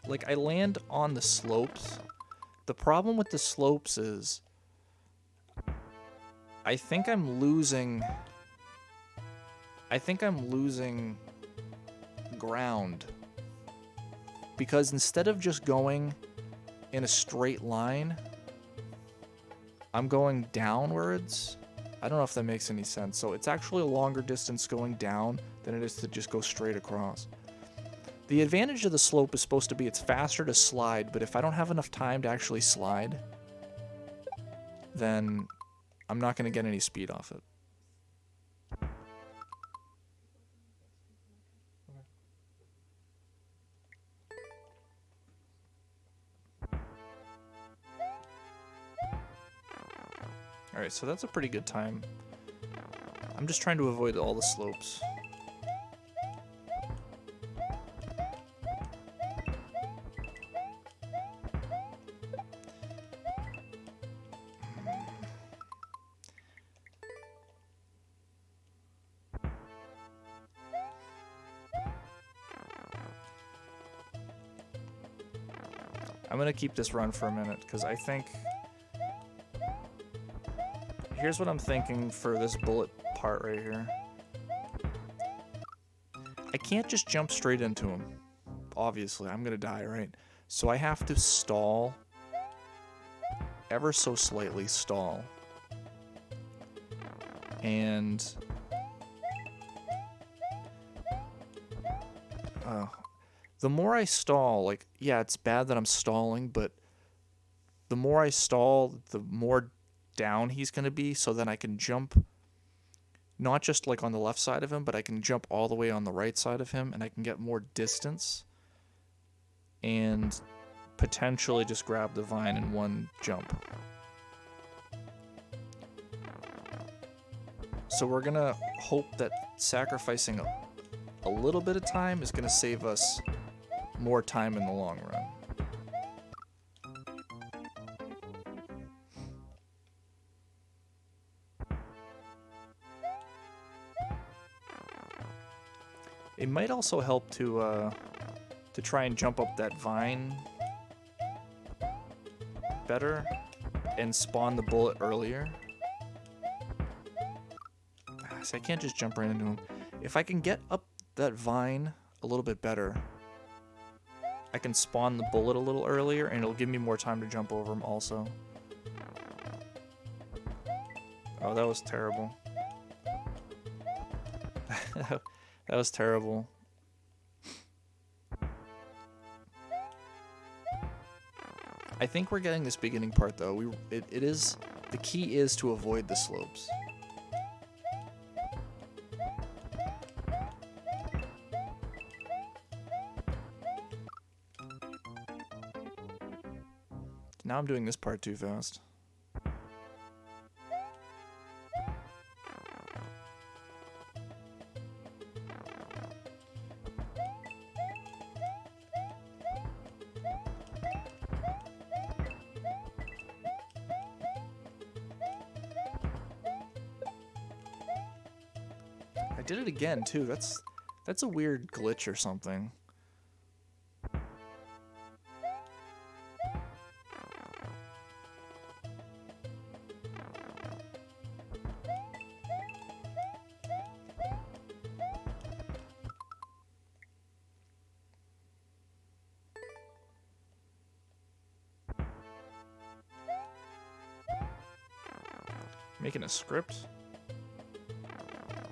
like I land on the slopes. The problem with the slopes is I think I'm losing ground. Because instead of just going in a straight line, I'm going downwards. I don't know if that makes any sense. So it's actually a longer distance going down than it is to just go straight across. The advantage of the slope is supposed to be it's faster to slide, but if I don't have enough time to actually slide, then I'm not going to get any speed off it. Alright, so that's a pretty good time. I'm just trying to avoid all the slopes. I'm gonna keep this run for a minute, because I think... Here's what I'm thinking for this bullet part right here. I can't just jump straight into him. Obviously, I'm gonna die, right? So I have to stall. Ever so slightly stall. And... the more I stall, like, yeah, it's bad that I'm stalling, but the more I stall, the more down he's going to be, so then I can jump not just like on the left side of him, but I can jump all the way on the right side of him, and I can get more distance and potentially just grab the vine in one jump. So we're gonna hope that sacrificing a little bit of time is gonna save us more time in the long run. It might also help to try and jump up that vine better and spawn the bullet earlier. So I can't just jump right into him. If I can get up that vine a little bit better, I can spawn the bullet a little earlier and it'll give me more time to jump over him also. Oh, that was terrible. That was terrible. I think we're getting this beginning part though. It is, the key is to avoid the slopes. Now I'm doing this part too fast. I did it again too. That's a weird glitch or something. Making a script?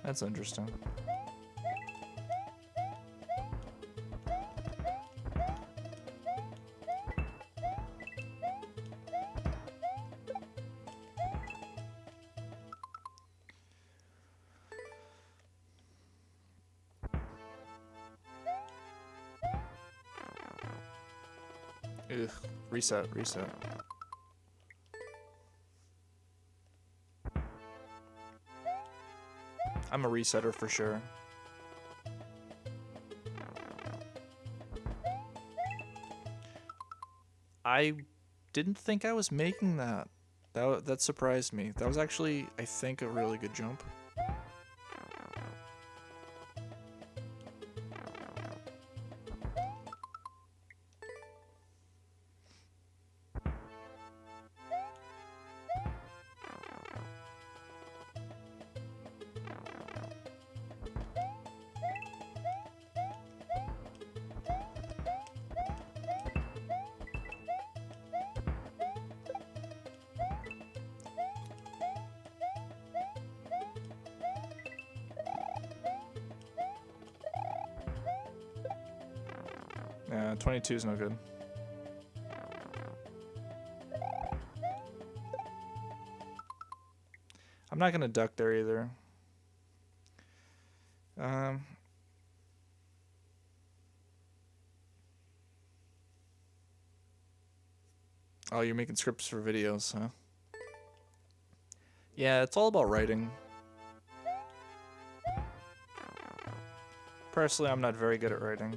That's interesting. Ugh, reset. I'm a resetter for sure. I didn't think I was making that. That surprised me. That was actually, I think, a really good jump. Yeah, 22 is no good. I'm not gonna duck there either. Oh, you're making scripts for videos, huh? Yeah, it's all about writing. Personally, I'm not very good at writing.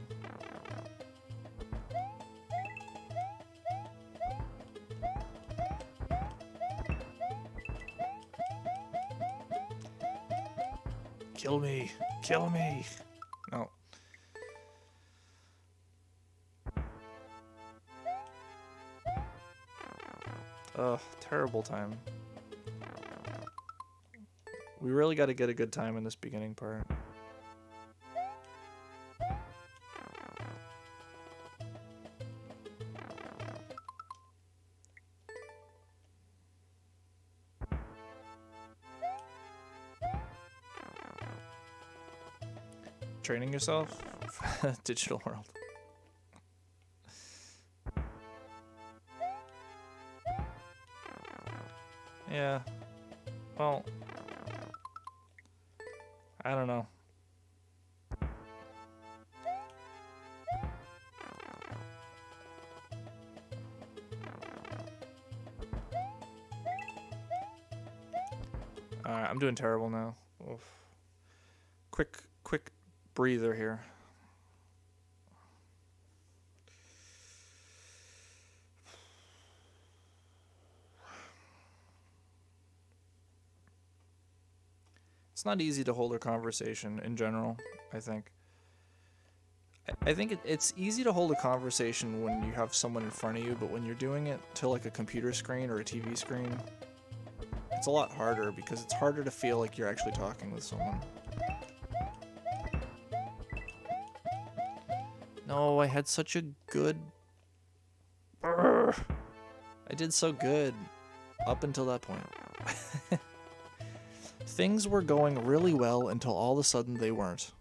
Kill me! Kill me! No. Ugh, terrible time. We really gotta get a good time in this beginning part. Training yourself? Digital world. Yeah. Well, I don't know. I'm doing terrible now. Oof. Quick breather here. It's not easy to hold a conversation in general, I think. I think it's easy to hold a conversation when you have someone in front of you, but when you're doing it to like a computer screen or a TV screen, it's a lot harder because it's harder to feel like you're actually talking with someone. No, I had such a good... I did so good up until that point. Things were going really well until all of a sudden they weren't.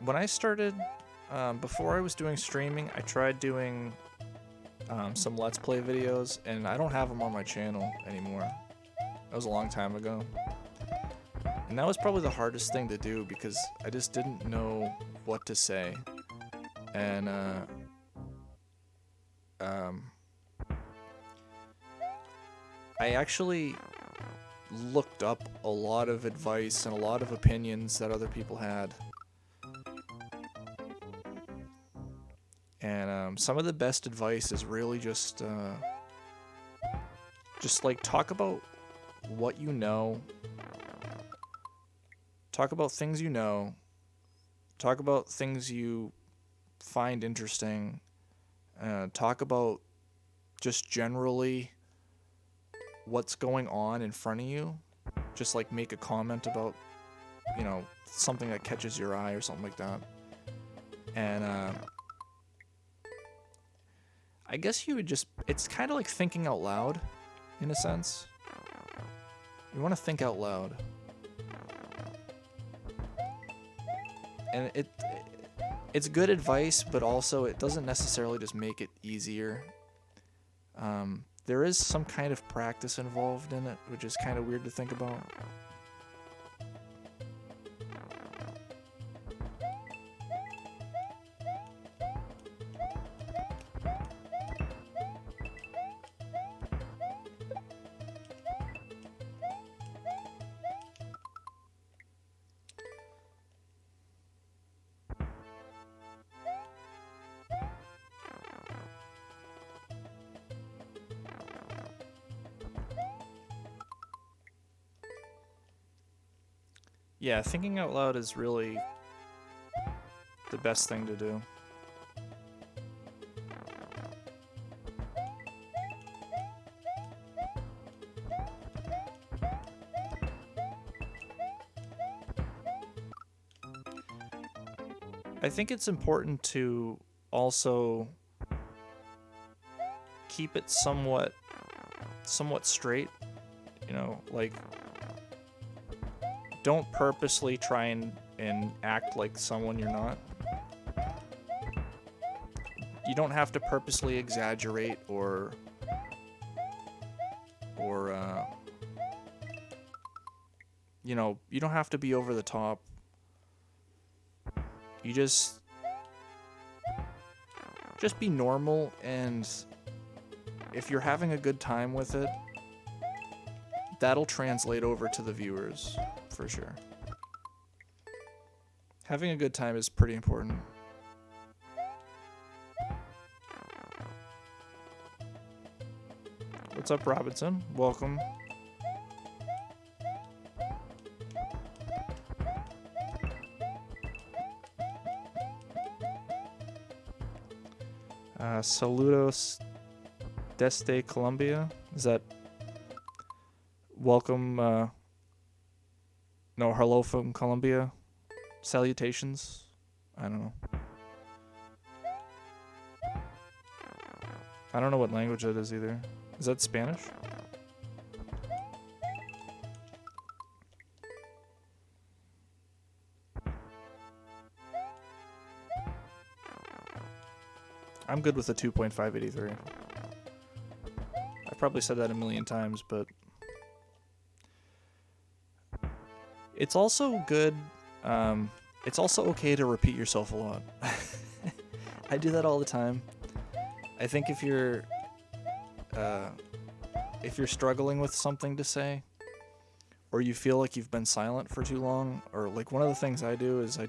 When I started, before I was doing streaming, I tried doing some Let's Play videos, and I don't have them on my channel anymore. That was a long time ago. And that was probably the hardest thing to do because I just didn't know what to say. And I actually looked up a lot of advice and a lot of opinions that other people had. And some of the best advice is really just like talk about what you know. Talk about things you know. Talk about things you find interesting. Talk about just generally what's going on in front of you. Just like make a comment about, you know, something that catches your eye or something like that. And I guess you would just, it's kind of like thinking out loud, in a sense. You want to think out loud. And it's good advice, but also it doesn't necessarily just make it easier. There is some kind of practice involved in it, which is kind of weird to think about. Yeah, thinking out loud is really the best thing to do. I think it's important to also keep it somewhat straight, you know, like don't purposely try and act like someone you're not. You don't have to purposely exaggerate or you know, you don't have to be over the top. You just be normal, and if you're having a good time with it, that'll translate over to the viewers, for sure. Having a good time is pretty important. What's up, Robinson? Welcome. Saludos desde Colombia. Is that welcome? No, hello from Colombia. Salutations. I don't know. I don't know what language that is either. Is that Spanish? I'm good with a 2.583. I've probably said that a million times, but It's also good. It's also okay to repeat yourself a lot. I do that all the time. I think if you're struggling with something to say, or you feel like you've been silent for too long, or like one of the things I do is I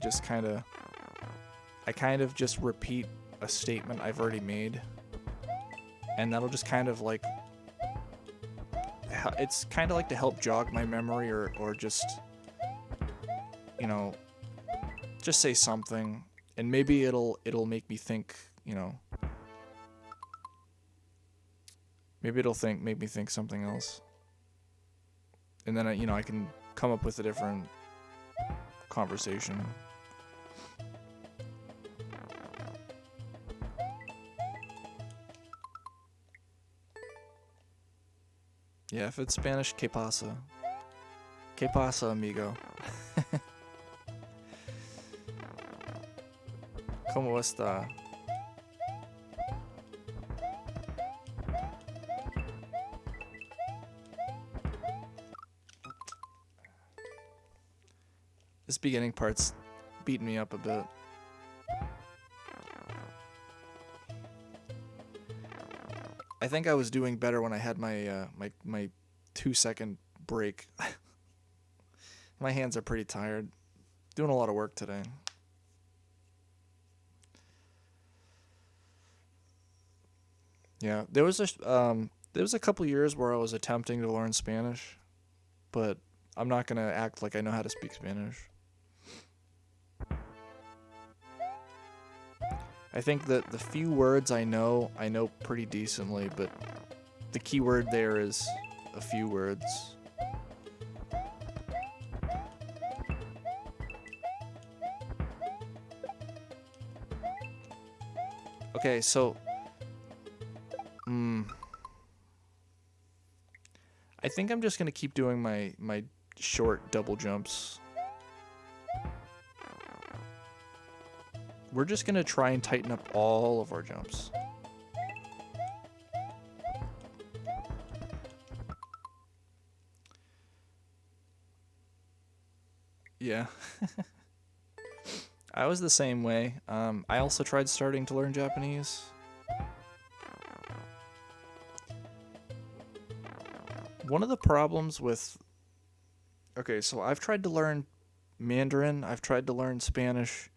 kind of just repeat a statement I've already made, and that'll just kind of like, it's kind of like to help jog my memory, or just, you know, just say something, and maybe it'll make me think, you know, maybe make me think something else, and then I can come up with a different conversation. Yeah, if it's Spanish, ¿qué pasa? ¿Qué pasa, amigo? ¿Cómo está? This beginning part's beating me up a bit. I think I was doing better when I had my my 2-second break. My hands are pretty tired. Doing a lot of work today. Yeah, there was a couple years where I was attempting to learn Spanish, but I'm not gonna act like I know how to speak Spanish. I think that the few words I know pretty decently, but the key word there is a few words. Okay, so I think I'm just gonna keep doing my short double jumps. We're just gonna try and tighten up all of our jumps. Yeah. I was the same way. I also tried starting to learn Japanese. One of the problems with... Okay, so I've tried to learn Mandarin, I've tried to learn Spanish,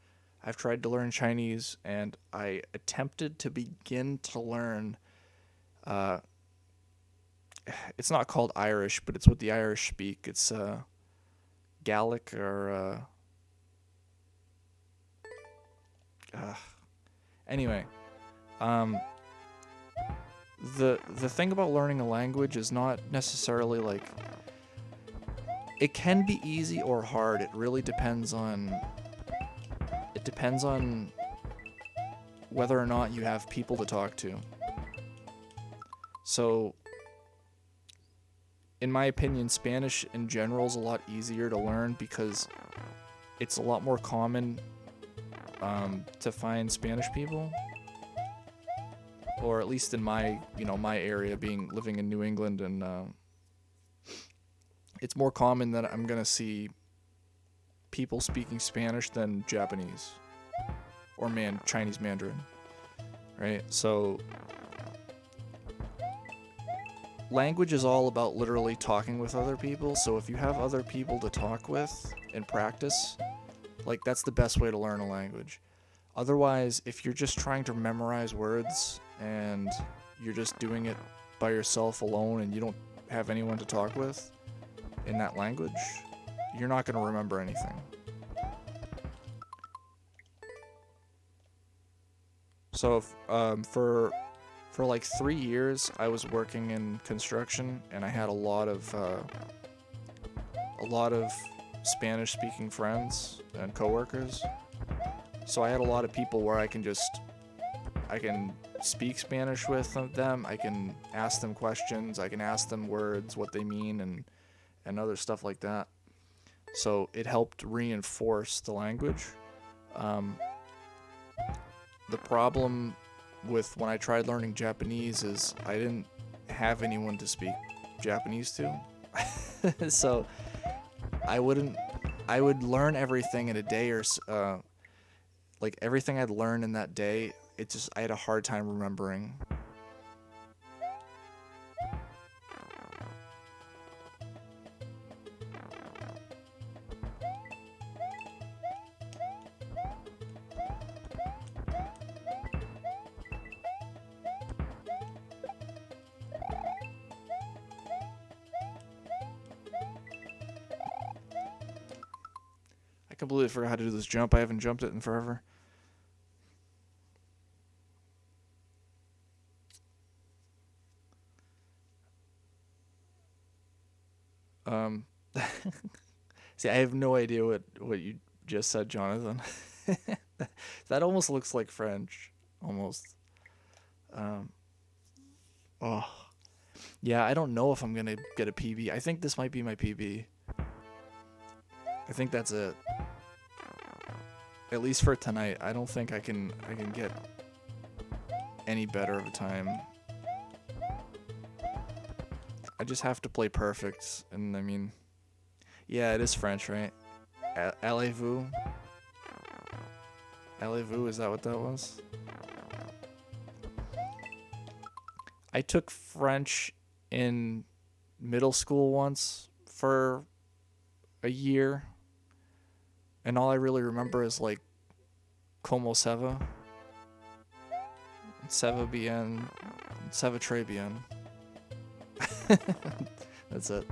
I've tried to learn Chinese, and I attempted to begin to learn... it's not called Irish, but it's what the Irish speak. It's Gaelic or... Anyway, the thing about learning a language is not necessarily like... It can be easy or hard. It really depends on... It depends on whether or not you have people to talk to. So, in my opinion, Spanish in general is a lot easier to learn because it's a lot more common to find Spanish people, or at least in my area, living in New England, and it's more common that I'm gonna see people speaking Spanish than Japanese or Chinese Mandarin, right? So language is all about literally talking with other people. So if you have other people to talk with and practice, like, that's the best way to learn a language. Otherwise, if you're just trying to memorize words and you're just doing it by yourself alone and you don't have anyone to talk with in that language, you're not going to remember anything. So for like 3 years, I was working in construction, and I had a lot of Spanish-speaking friends and coworkers. So I had a lot of people where I can speak Spanish with them. I can ask them questions. I can ask them words, what they mean, and other stuff like that. So it helped reinforce the language. The problem with when I tried learning Japanese is I didn't have anyone to speak Japanese to. So I wouldn't I would learn everything in a day or like everything I'd learn in that day. It just I had a hard time remembering. I completely forgot how to do this jump. I haven't jumped it in forever. See, I have no idea what you just said, Jonathan. That almost looks like French. Almost. Um, oh. Yeah, I don't know if I'm going to get a PB. I think this might be my PB. I think that's it. At least for tonight. I don't think I can get any better of a time. I just have to play perfect, and I mean, yeah, it is French, right? Allez-vous? Allez-vous, is that what that was? I took French in middle school once for a year, and all I really remember is like Como ça va? Ça va bien, ça va très bien. That's it.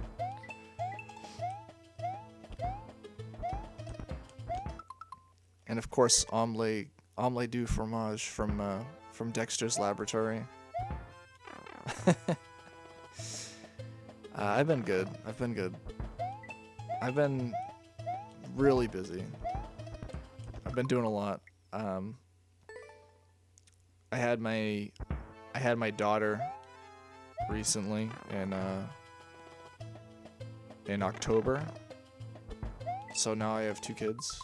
And of course, omelette du fromage from Dexter's Laboratory. I've been good. I've been really busy. I've been doing a lot. I had my daughter recently in October. So now I have 2 kids.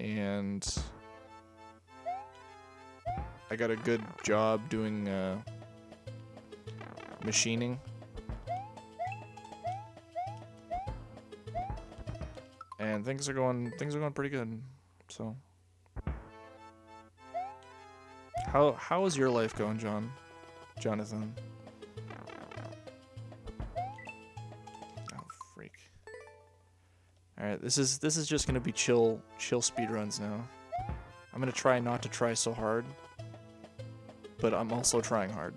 And I got a good job doing machining. And things are going pretty good. So how is your life going, Jonathan? Oh freak. Alright, this is just gonna be chill speedruns now. I'm gonna try not to try so hard, but I'm also trying hard.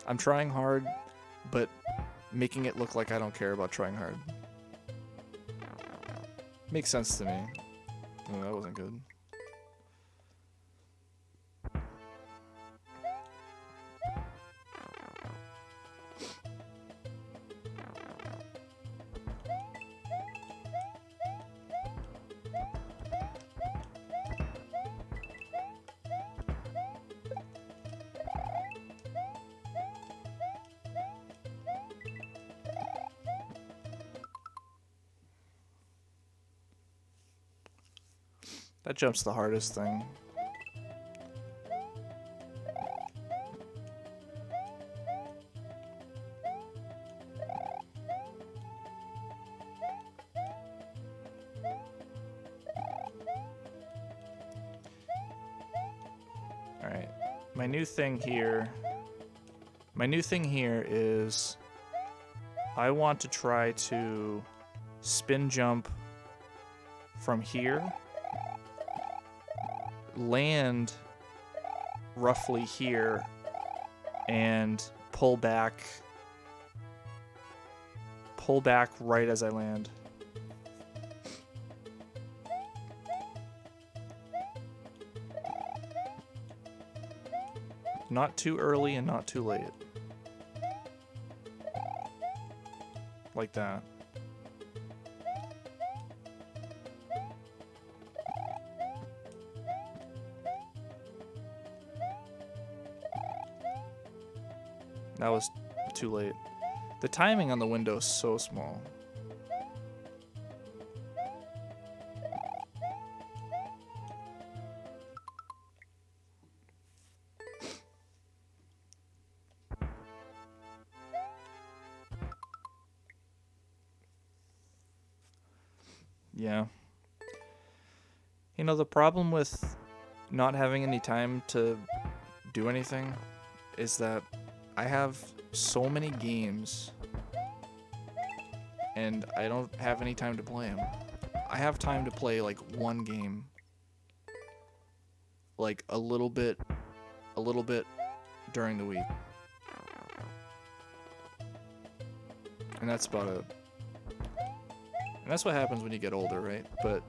I'm trying hard, but making it look like I don't care about trying hard. Makes sense to me. Oh, that wasn't good. That jump's the hardest thing. Alright. My new thing here is I want to try to spin jump from here, land roughly here, and pull back right as I land. Not too early and not too late. Like that. That was too late. The timing on the window is so small. Yeah. You know, the problem with not having any time to do anything is that I have so many games and I don't have any time to play them. I have time to play like one game, like a little bit during the week. And that's about it. And that's what happens when you get older, right? But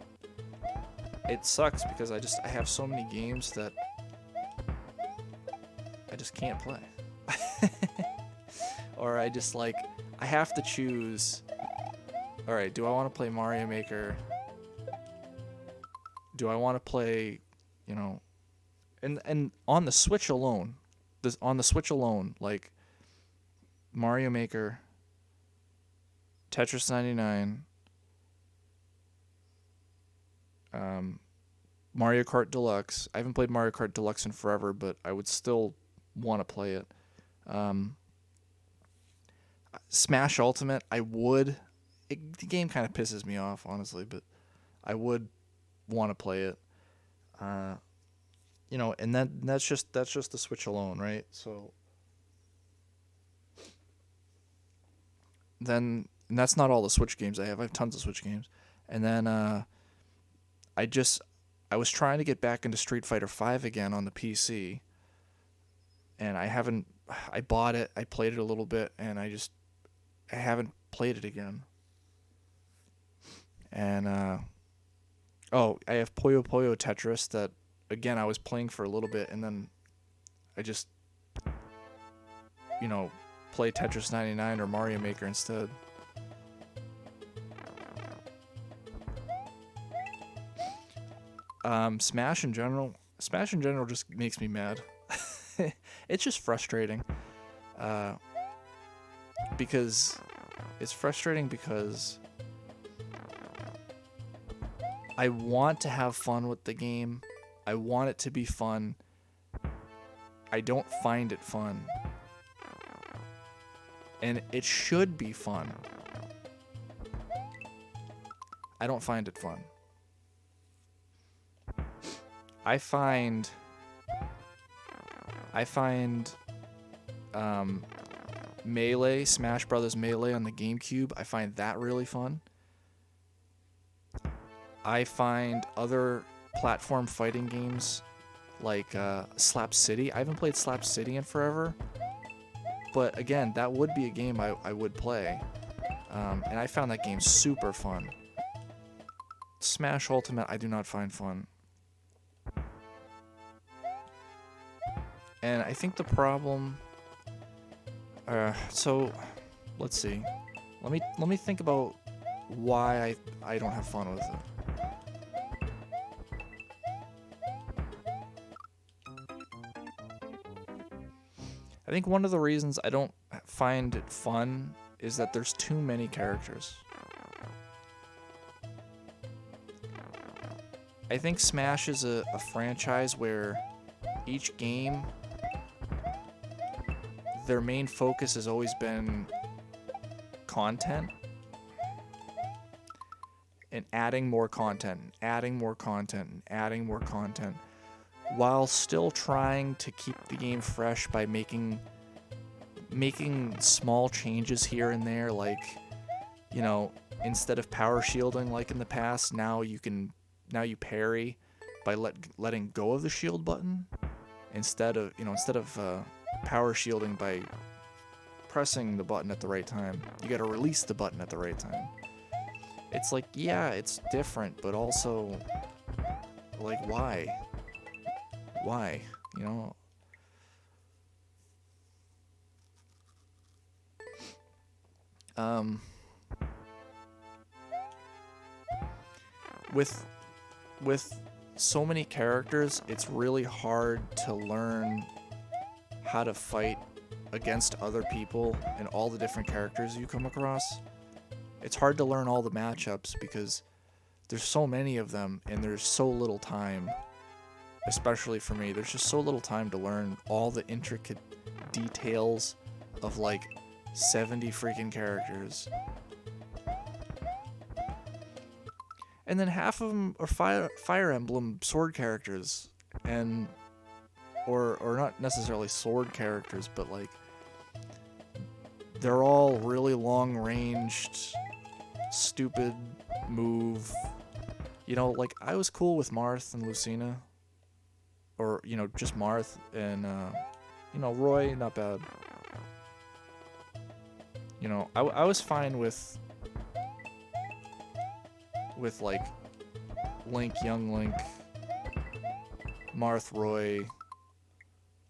it sucks because I have so many games that I just can't play. Or I just like, I have to choose, all right, do I want to play Mario Maker? Do I want to play, you know, and on the Switch alone, like Mario Maker, Tetris 99, Mario Kart Deluxe. I haven't played Mario Kart Deluxe in forever, but I would still want to play it. Smash Ultimate, I would. The game kind of pisses me off, honestly, but I would want to play it. You know, and that's just the Switch alone, right? So then, and that's not all the Switch games I have. I have tons of Switch games. And then I was trying to get back into Street Fighter V again on the PC, and I bought it, I played it a little bit, and I haven't played it again. And I have Puyo Puyo Tetris that, again, I was playing for a little bit, and then I just, you know, play Tetris 99 or Mario Maker instead. Smash in general just makes me mad. It's just frustrating. Because I want to have fun with the game. I want it to be fun. I don't find it fun. And it should be fun. I don't find it fun. I find Melee, Smash Brothers Melee on the GameCube, I find that really fun. I find other platform fighting games like Slap City. I haven't played Slap City in forever, but again, that would be a game I would play. And I found that game super fun. Smash Ultimate, I do not find fun. And I think the problem... so, let's see. Let me think about why I don't have fun with it. I think one of the reasons I don't find it fun is that there's too many characters. I think Smash is a franchise where each game, their main focus has always been content and adding more content, and adding more content, and adding more content, while still trying to keep the game fresh by making small changes here and there, like, you know, instead of power shielding like in the past, now you parry by letting go of the shield button instead of power shielding by pressing the button at the right time. You got to release the button at the right time. It's like, yeah, it's different, but also, like, why? Why? You know? With so many characters, it's really hard to learn how to fight against other people and all the different characters you come across. It's hard to learn all the matchups because there's so many of them and there's so little time. Especially for me, there's just so little time to learn all the intricate details of like 70 freaking characters. and then half of them are Fire Emblem sword characters, and or not necessarily sword characters, but like they're all really long-ranged, stupid move. You know, like I was cool with Marth and Lucina, or you know, just Marth and you know, Roy, not bad. You know, I was fine with like Link, young Link, Marth, Roy.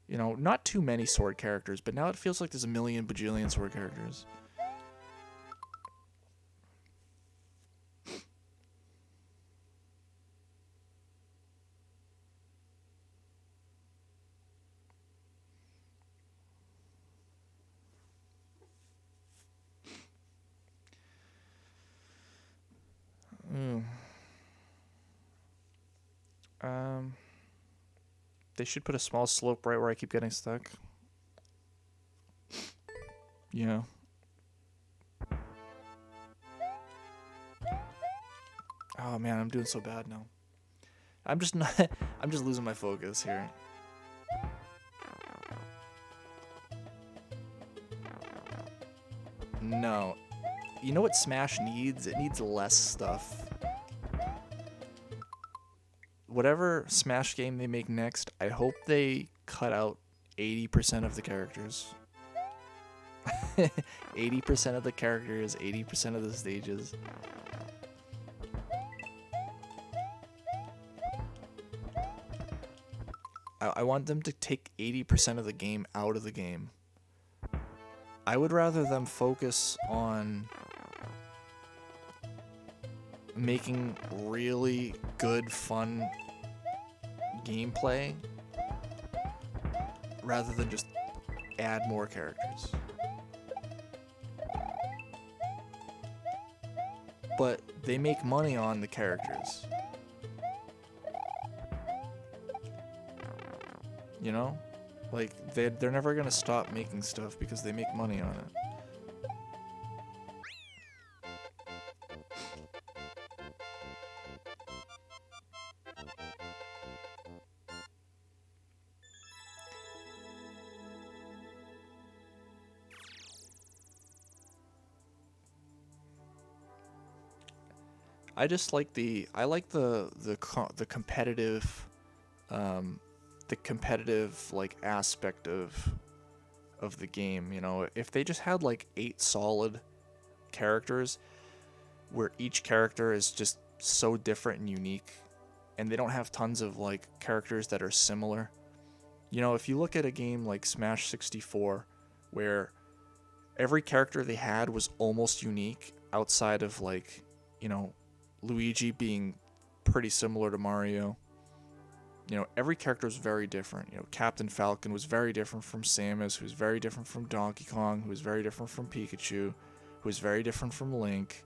You know, not too many sword characters, but now it feels like there's a million bajillion sword characters. Mm. They should put a small slope right where I keep getting stuck. Yeah. Oh man, I'm doing so bad now. I'm just not. I'm just losing my focus here. No. You know what Smash needs? It needs less stuff. Whatever Smash game they make next, I hope they cut out 80% of the characters. 80% of the characters, 80% of the stages. I want them to take 80% of the game out of the game. I would rather them focus on making really good, fun gameplay rather than just add more characters. But they make money on the characters. You know? Like, they're never gonna stop making stuff because they make money on it. I just like the competitive like aspect of the game. You know, if they just had like 8 solid characters where each character is just so different and unique, and they don't have tons of like characters that are similar. You know, if you look at a game like Smash 64 where every character they had was almost unique outside of like, you know, Luigi being pretty similar to Mario. You know, every character is very different. You know, Captain Falcon was very different from Samus, who was very different from Donkey Kong, who was very different from Pikachu, who was very different from Link,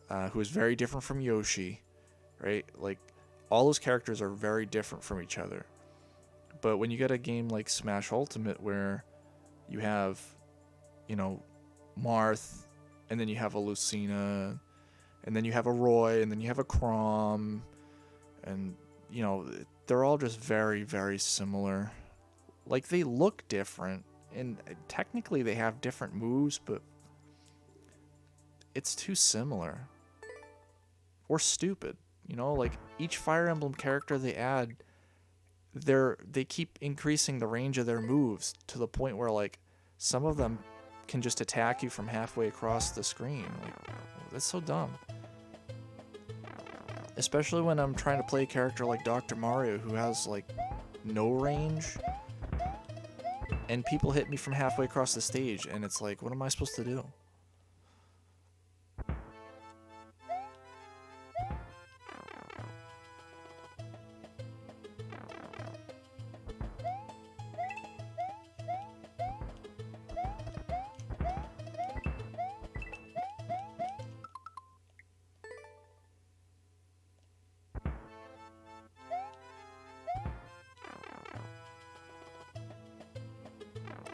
who was very different from Yoshi, right? Like, all those characters are very different from each other. But when you get a game like Smash Ultimate where you have, you know, Marth, and then you have a Lucina, and then you have a Roy, and then you have a Chrom, and, you know, they're all just very, very similar. Like, they look different, and technically they have different moves, but it's too similar. Or stupid. You know, like, each Fire Emblem character they add, they keep increasing the range of their moves to the point where, like, some of them can just attack you from halfway across the screen. Like, that's so dumb. Especially when I'm trying to play a character like Dr. Mario who has, like, no range. And people hit me from halfway across the stage, and it's like, what am I supposed to do?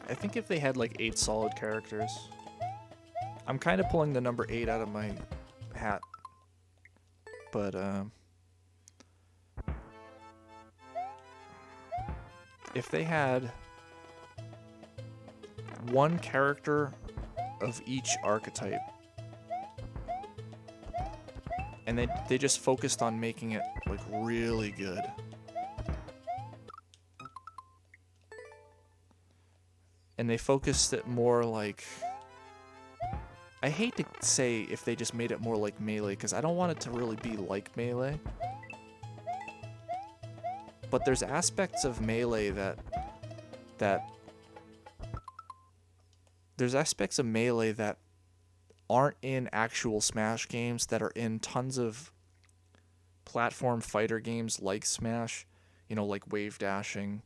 I think if they had like 8 solid characters, I'm kind of pulling the number 8 out of my hat, but if they had one character of each archetype, and they just focused on making it like really good. And they focused it more like, I hate to say if they just made it more like Melee, because I don't want it to really be like Melee. But there's aspects of Melee that there's aspects of Melee that aren't in actual Smash games, that are in tons of platform fighter games like Smash, you know, like wave dashing,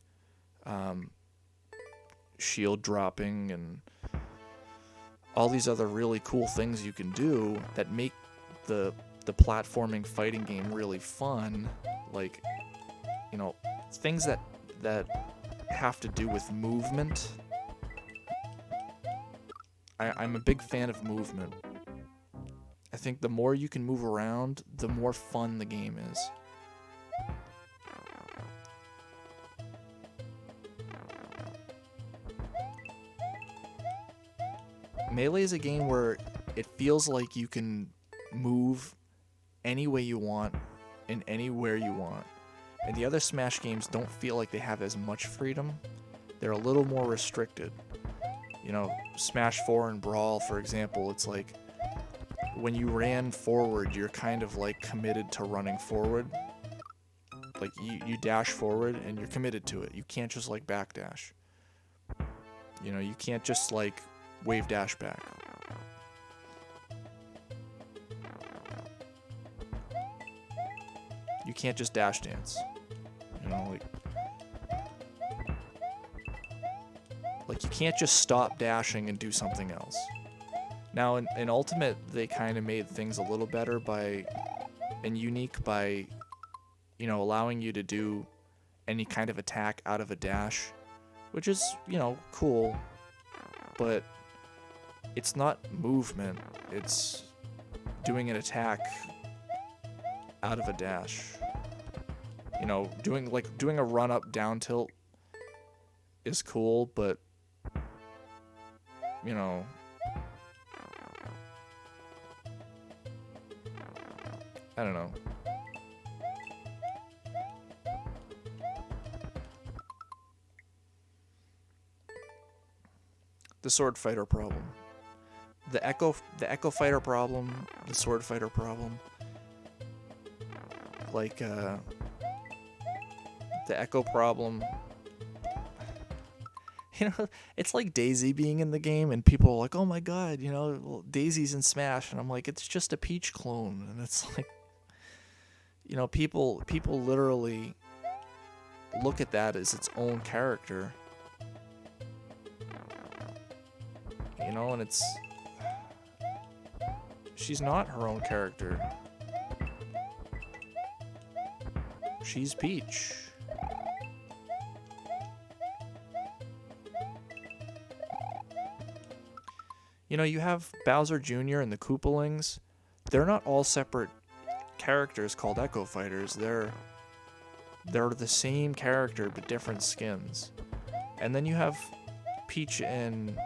shield dropping, and all these other really cool things you can do that make the platforming fighting game really fun. Like, you know, things that have to do with movement. I'm a big fan of movement. I think the more you can move around, the more fun the game is. Melee is a game where it feels like you can move any way you want and anywhere you want. And the other Smash games don't feel like they have as much freedom. They're a little more restricted. You know, Smash 4 and Brawl, for example, it's like when you ran forward, you're kind of like committed to running forward. Like you dash forward and you're committed to it. You can't just like backdash. You know, you can't just like wave dash back. You can't just dash dance. You know, like you can't just stop dashing and do something else. Now in Ultimate, they kind of made things a little better and unique by, you know, allowing you to do any kind of attack out of a dash, which is, you know, cool, but it's not movement. It's doing an attack out of a dash. You know, doing a run up down tilt is cool, but you know, I don't know. The sword fighter problem. The Echo Fighter problem, the sword fighter problem. Like the Echo problem. You know, it's like Daisy being in the game, and people are like, "Oh my god, you know, well, Daisy's in Smash," and I'm like, "It's just a Peach clone," and it's like, you know, people literally look at that as its own character, you know, and she's not her own character. She's Peach. You know, you have Bowser Jr. and the Koopalings. They're not all separate characters called Echo Fighters. They're the same character but different skins. And then you have Peach and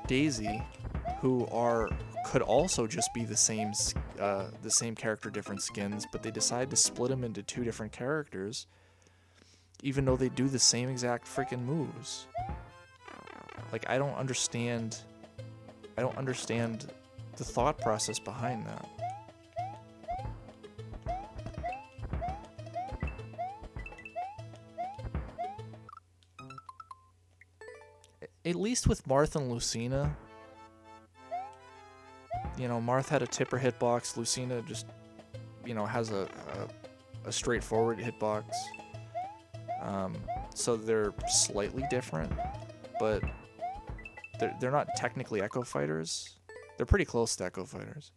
Daisy, who could also just be the same character, different skins, but they decide to split them into two different characters, even though they do the same exact freaking moves. Like, I don't understand the thought process behind that. At least with Marth and Lucina, you know, Marth had a tipper hitbox, Lucina just, you know, has a straightforward hitbox. So they're slightly different, but they're not technically Echo Fighters. They're pretty close to Echo Fighters.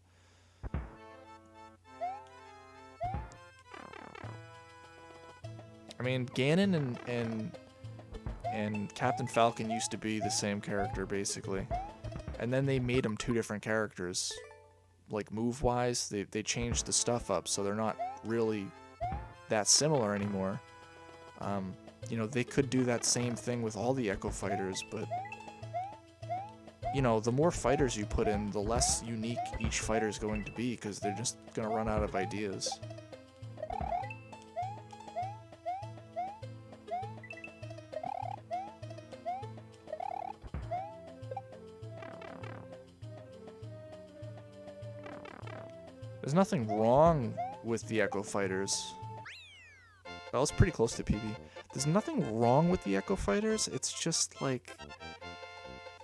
I mean, Ganon and Captain Falcon used to be the same character, basically. And then they made them two different characters like move-wise, they changed the stuff up, so they're not really that similar anymore. You know, they could do that same thing with all the Echo Fighters, but you know, the more fighters you put in, the less unique each fighter is going to be, because they're just going to run out of ideas. There's nothing wrong with the Echo Fighters. That was pretty close to PB. There's nothing wrong with the Echo Fighters, it's just like,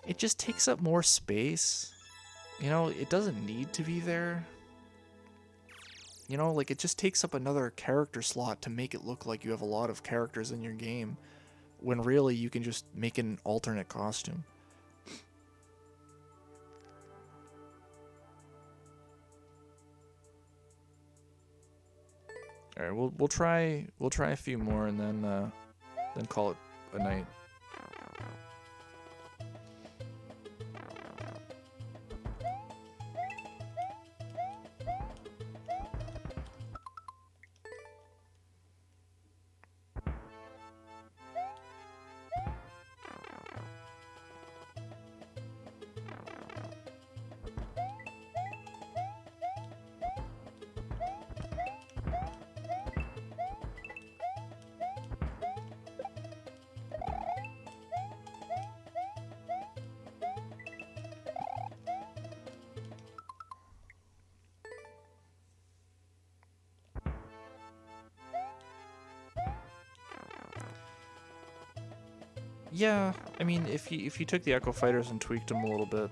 it just takes up more space. You know, it doesn't need to be there. You know, like, it just takes up another character slot to make it look like you have a lot of characters in your game, when really you can just make an alternate costume. All right, we'll try a few more and then call it a night. Yeah, I mean, if you took the Echo Fighters and tweaked them a little bit,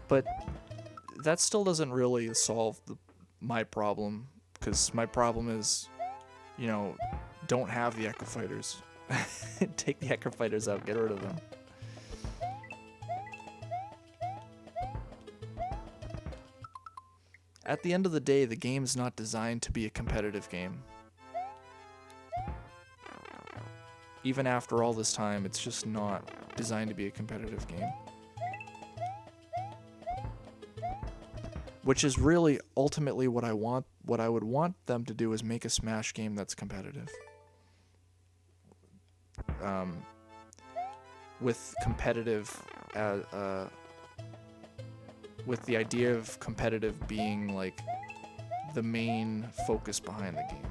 but that still doesn't really solve my problem, because my problem is, you know, don't have the Echo Fighters. Take the Echo Fighters out, get rid of them. At the end of the day, the game is not designed to be a competitive game. Even after all this time, it's just not designed to be a competitive game. Which is really ultimately what I want. What I would want them to do is make a Smash game that's competitive. With competitive, with the idea of competitive being like the main focus behind the game.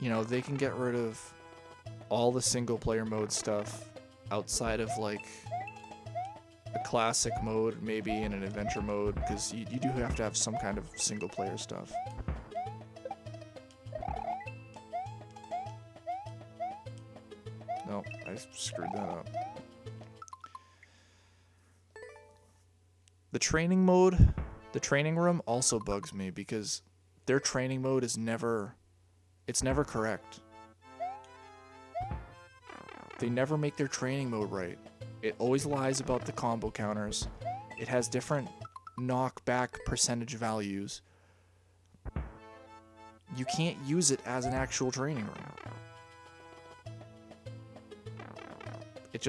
You know, they can get rid of all the single player mode stuff outside of like a classic mode, maybe, and an adventure mode, because you do have to have some kind of single player stuff. No, I screwed that up. The training mode, the training room also bugs me, because their training mode is never correct. They never make their training mode right. It always lies about the combo counters. It has different knockback percentage values. You can't use it as an actual training room. It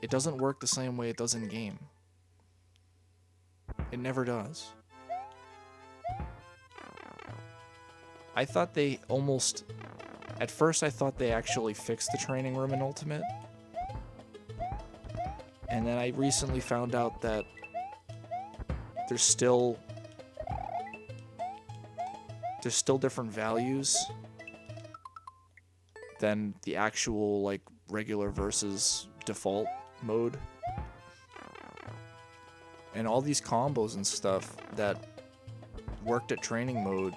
doesn't work the same way it does in game. It never does. I thought they almost... At first I thought they actually fixed the training room in Ultimate. And then I recently found out that there's still different values than the actual like regular versus default mode. And all these combos and stuff that worked at training mode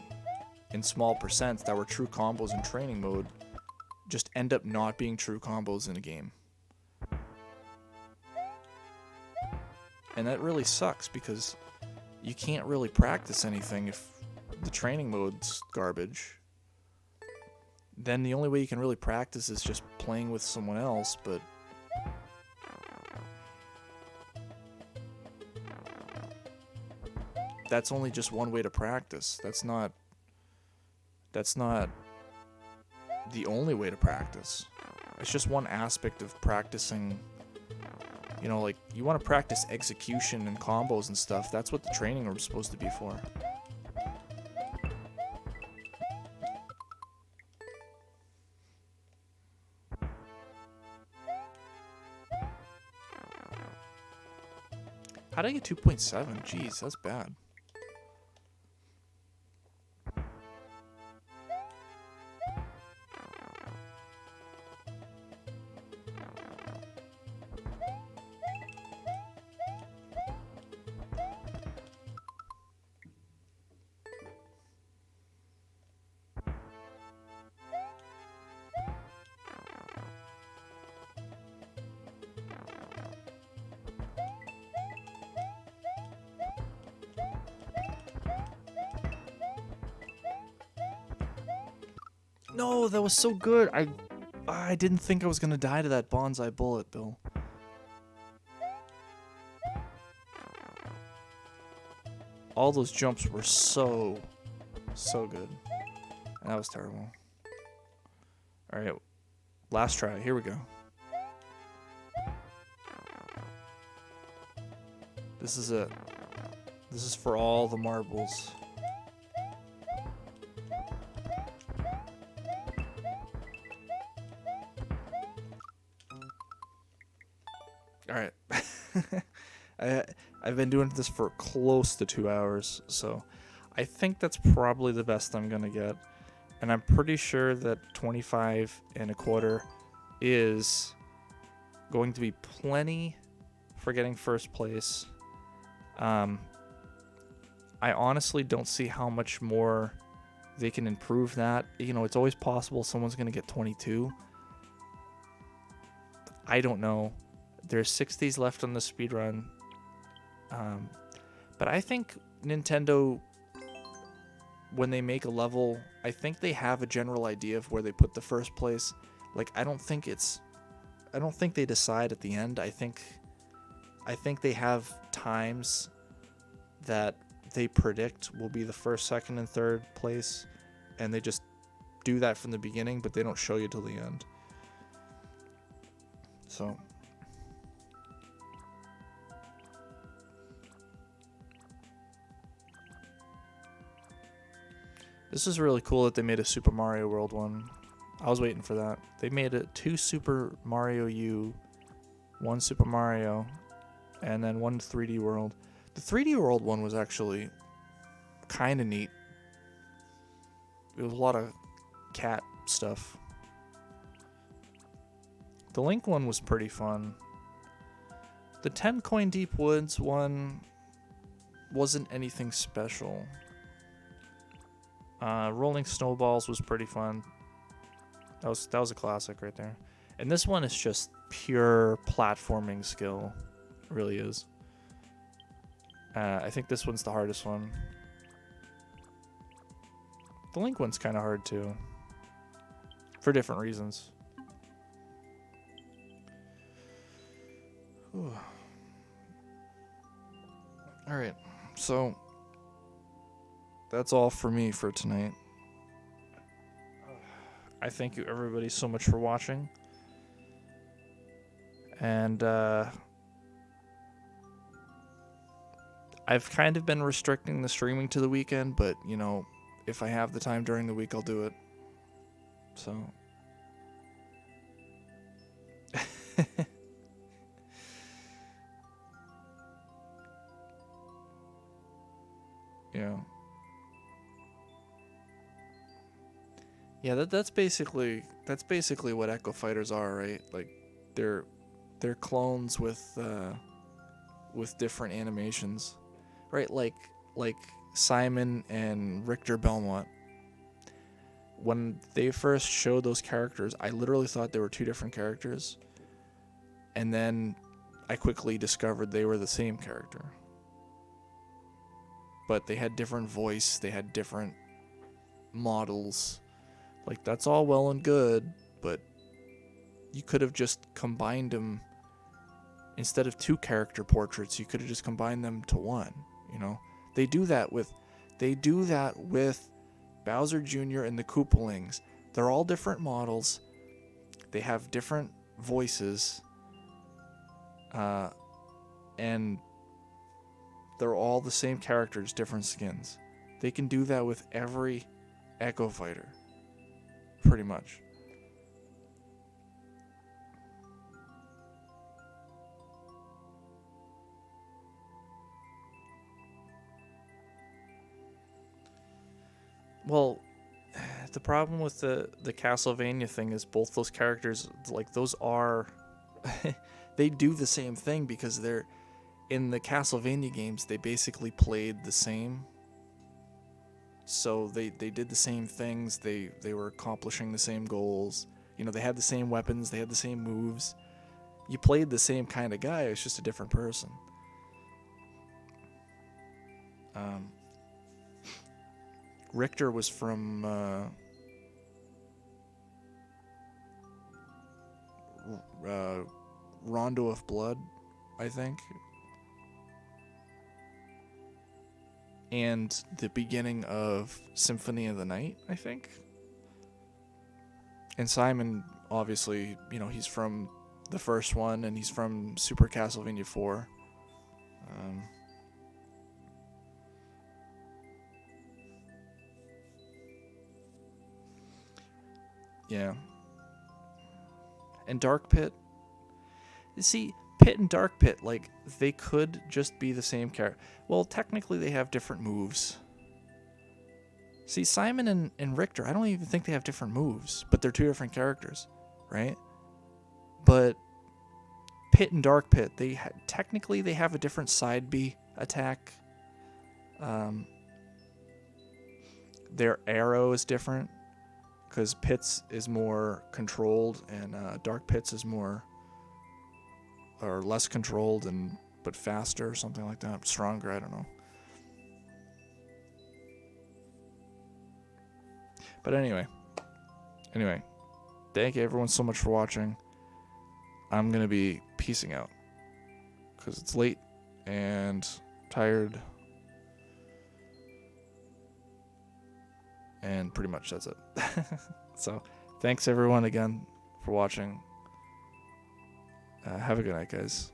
in small percents that were true combos in training mode just end up not being true combos in a game. And that really sucks, because you can't really practice anything if the training mode's garbage. Then the only way you can really practice is just playing with someone else, but that's only just one way to practice. That's not the only way to practice. It's just one aspect of practicing. You know, like, you want to practice execution and combos and stuff. That's what the training room's supposed to be for. How did I get 2.7? Jeez, that's bad. No, that was so good. I didn't think I was gonna die to that bonsai bullet, Bill. All those jumps were so good. And that was terrible. Alright, last try. Here we go. This is it. This is for all the marbles. Alright. I've been doing this for close to 2 hours, so I think that's probably the best I'm gonna get. And I'm pretty sure that 25 and a quarter is going to be plenty for getting first place. I honestly don't see how much more they can improve that. You know, it's always possible someone's gonna get 22. I don't know. There's 60s left on the speedrun. But I think Nintendo, when they make a level, I think they have a general idea of where they put the first place. Like, I don't think they decide at the end. I think they have times that they predict will be the first, second, and third place, and they just do that from the beginning, but they don't show you till the end. So this is really cool that they made a Super Mario World one. I was waiting for that. They made it 2 Super Mario U, 1 Super Mario, and then 1 3D World. The 3D World one was actually kind of neat. It was a lot of cat stuff. The Link one was pretty fun. The 10 Coin Deep Woods one wasn't anything special. Rolling Snowballs was pretty fun. That was a classic right there. And this one is just pure platforming skill. It really is. I think this one's the hardest one. The Link one's kind of hard too. For different reasons. Alright, so that's all for me for tonight. I thank you everybody so much for watching. And I've kind of been restricting the streaming to the weekend, but you know, if I have the time during the week, I'll do it. So yeah, that's basically what Echo Fighters are, right? Like they're clones with different animations, right? Like Simon and Richter Belmont. When they first showed those characters, I literally thought they were 2 different characters, and then I quickly discovered they were the same character. But they had different voice, they had different models. Like, that's all well and good, but you could have just combined them. Instead of 2 character portraits, you could have just combined them to 1, you know? They do that with Bowser Jr. and the Koopalings. They're all different models. they have different voices, and they're all the same characters, different skins. They can do that with every Echo Fighter, pretty much. Well, the problem with the Castlevania thing is both those characters, like, those are they do the same thing because they're in the Castlevania games. They basically played the same, so they did the same things. They were accomplishing the same goals. You know, they had the same weapons, they had the same moves. You played the same kind of guy. It's just a different person. Richter was from Rondo of Blood, I think, and the beginning of Symphony of the Night, I think. And Simon, obviously, you know, he's from the first one, and he's from Super Castlevania 4. Yeah. And Dark Pit. See, Pit and Dark Pit, like, they could just be the same character. Well, technically they have different moves. See, Simon and Richter, I don't even think they have different moves, but they're two different characters, right? But Pit and Dark Pit, technically they have a different side B attack. Their arrow is different, because Pit's is more controlled and Dark Pit's is more, or less controlled but faster or something like that. Stronger, I don't know. But anyway, thank you everyone so much for watching. I'm going to be peacing out because it's late and tired. And pretty much that's it. So, thanks everyone again for watching. Have a good night, guys.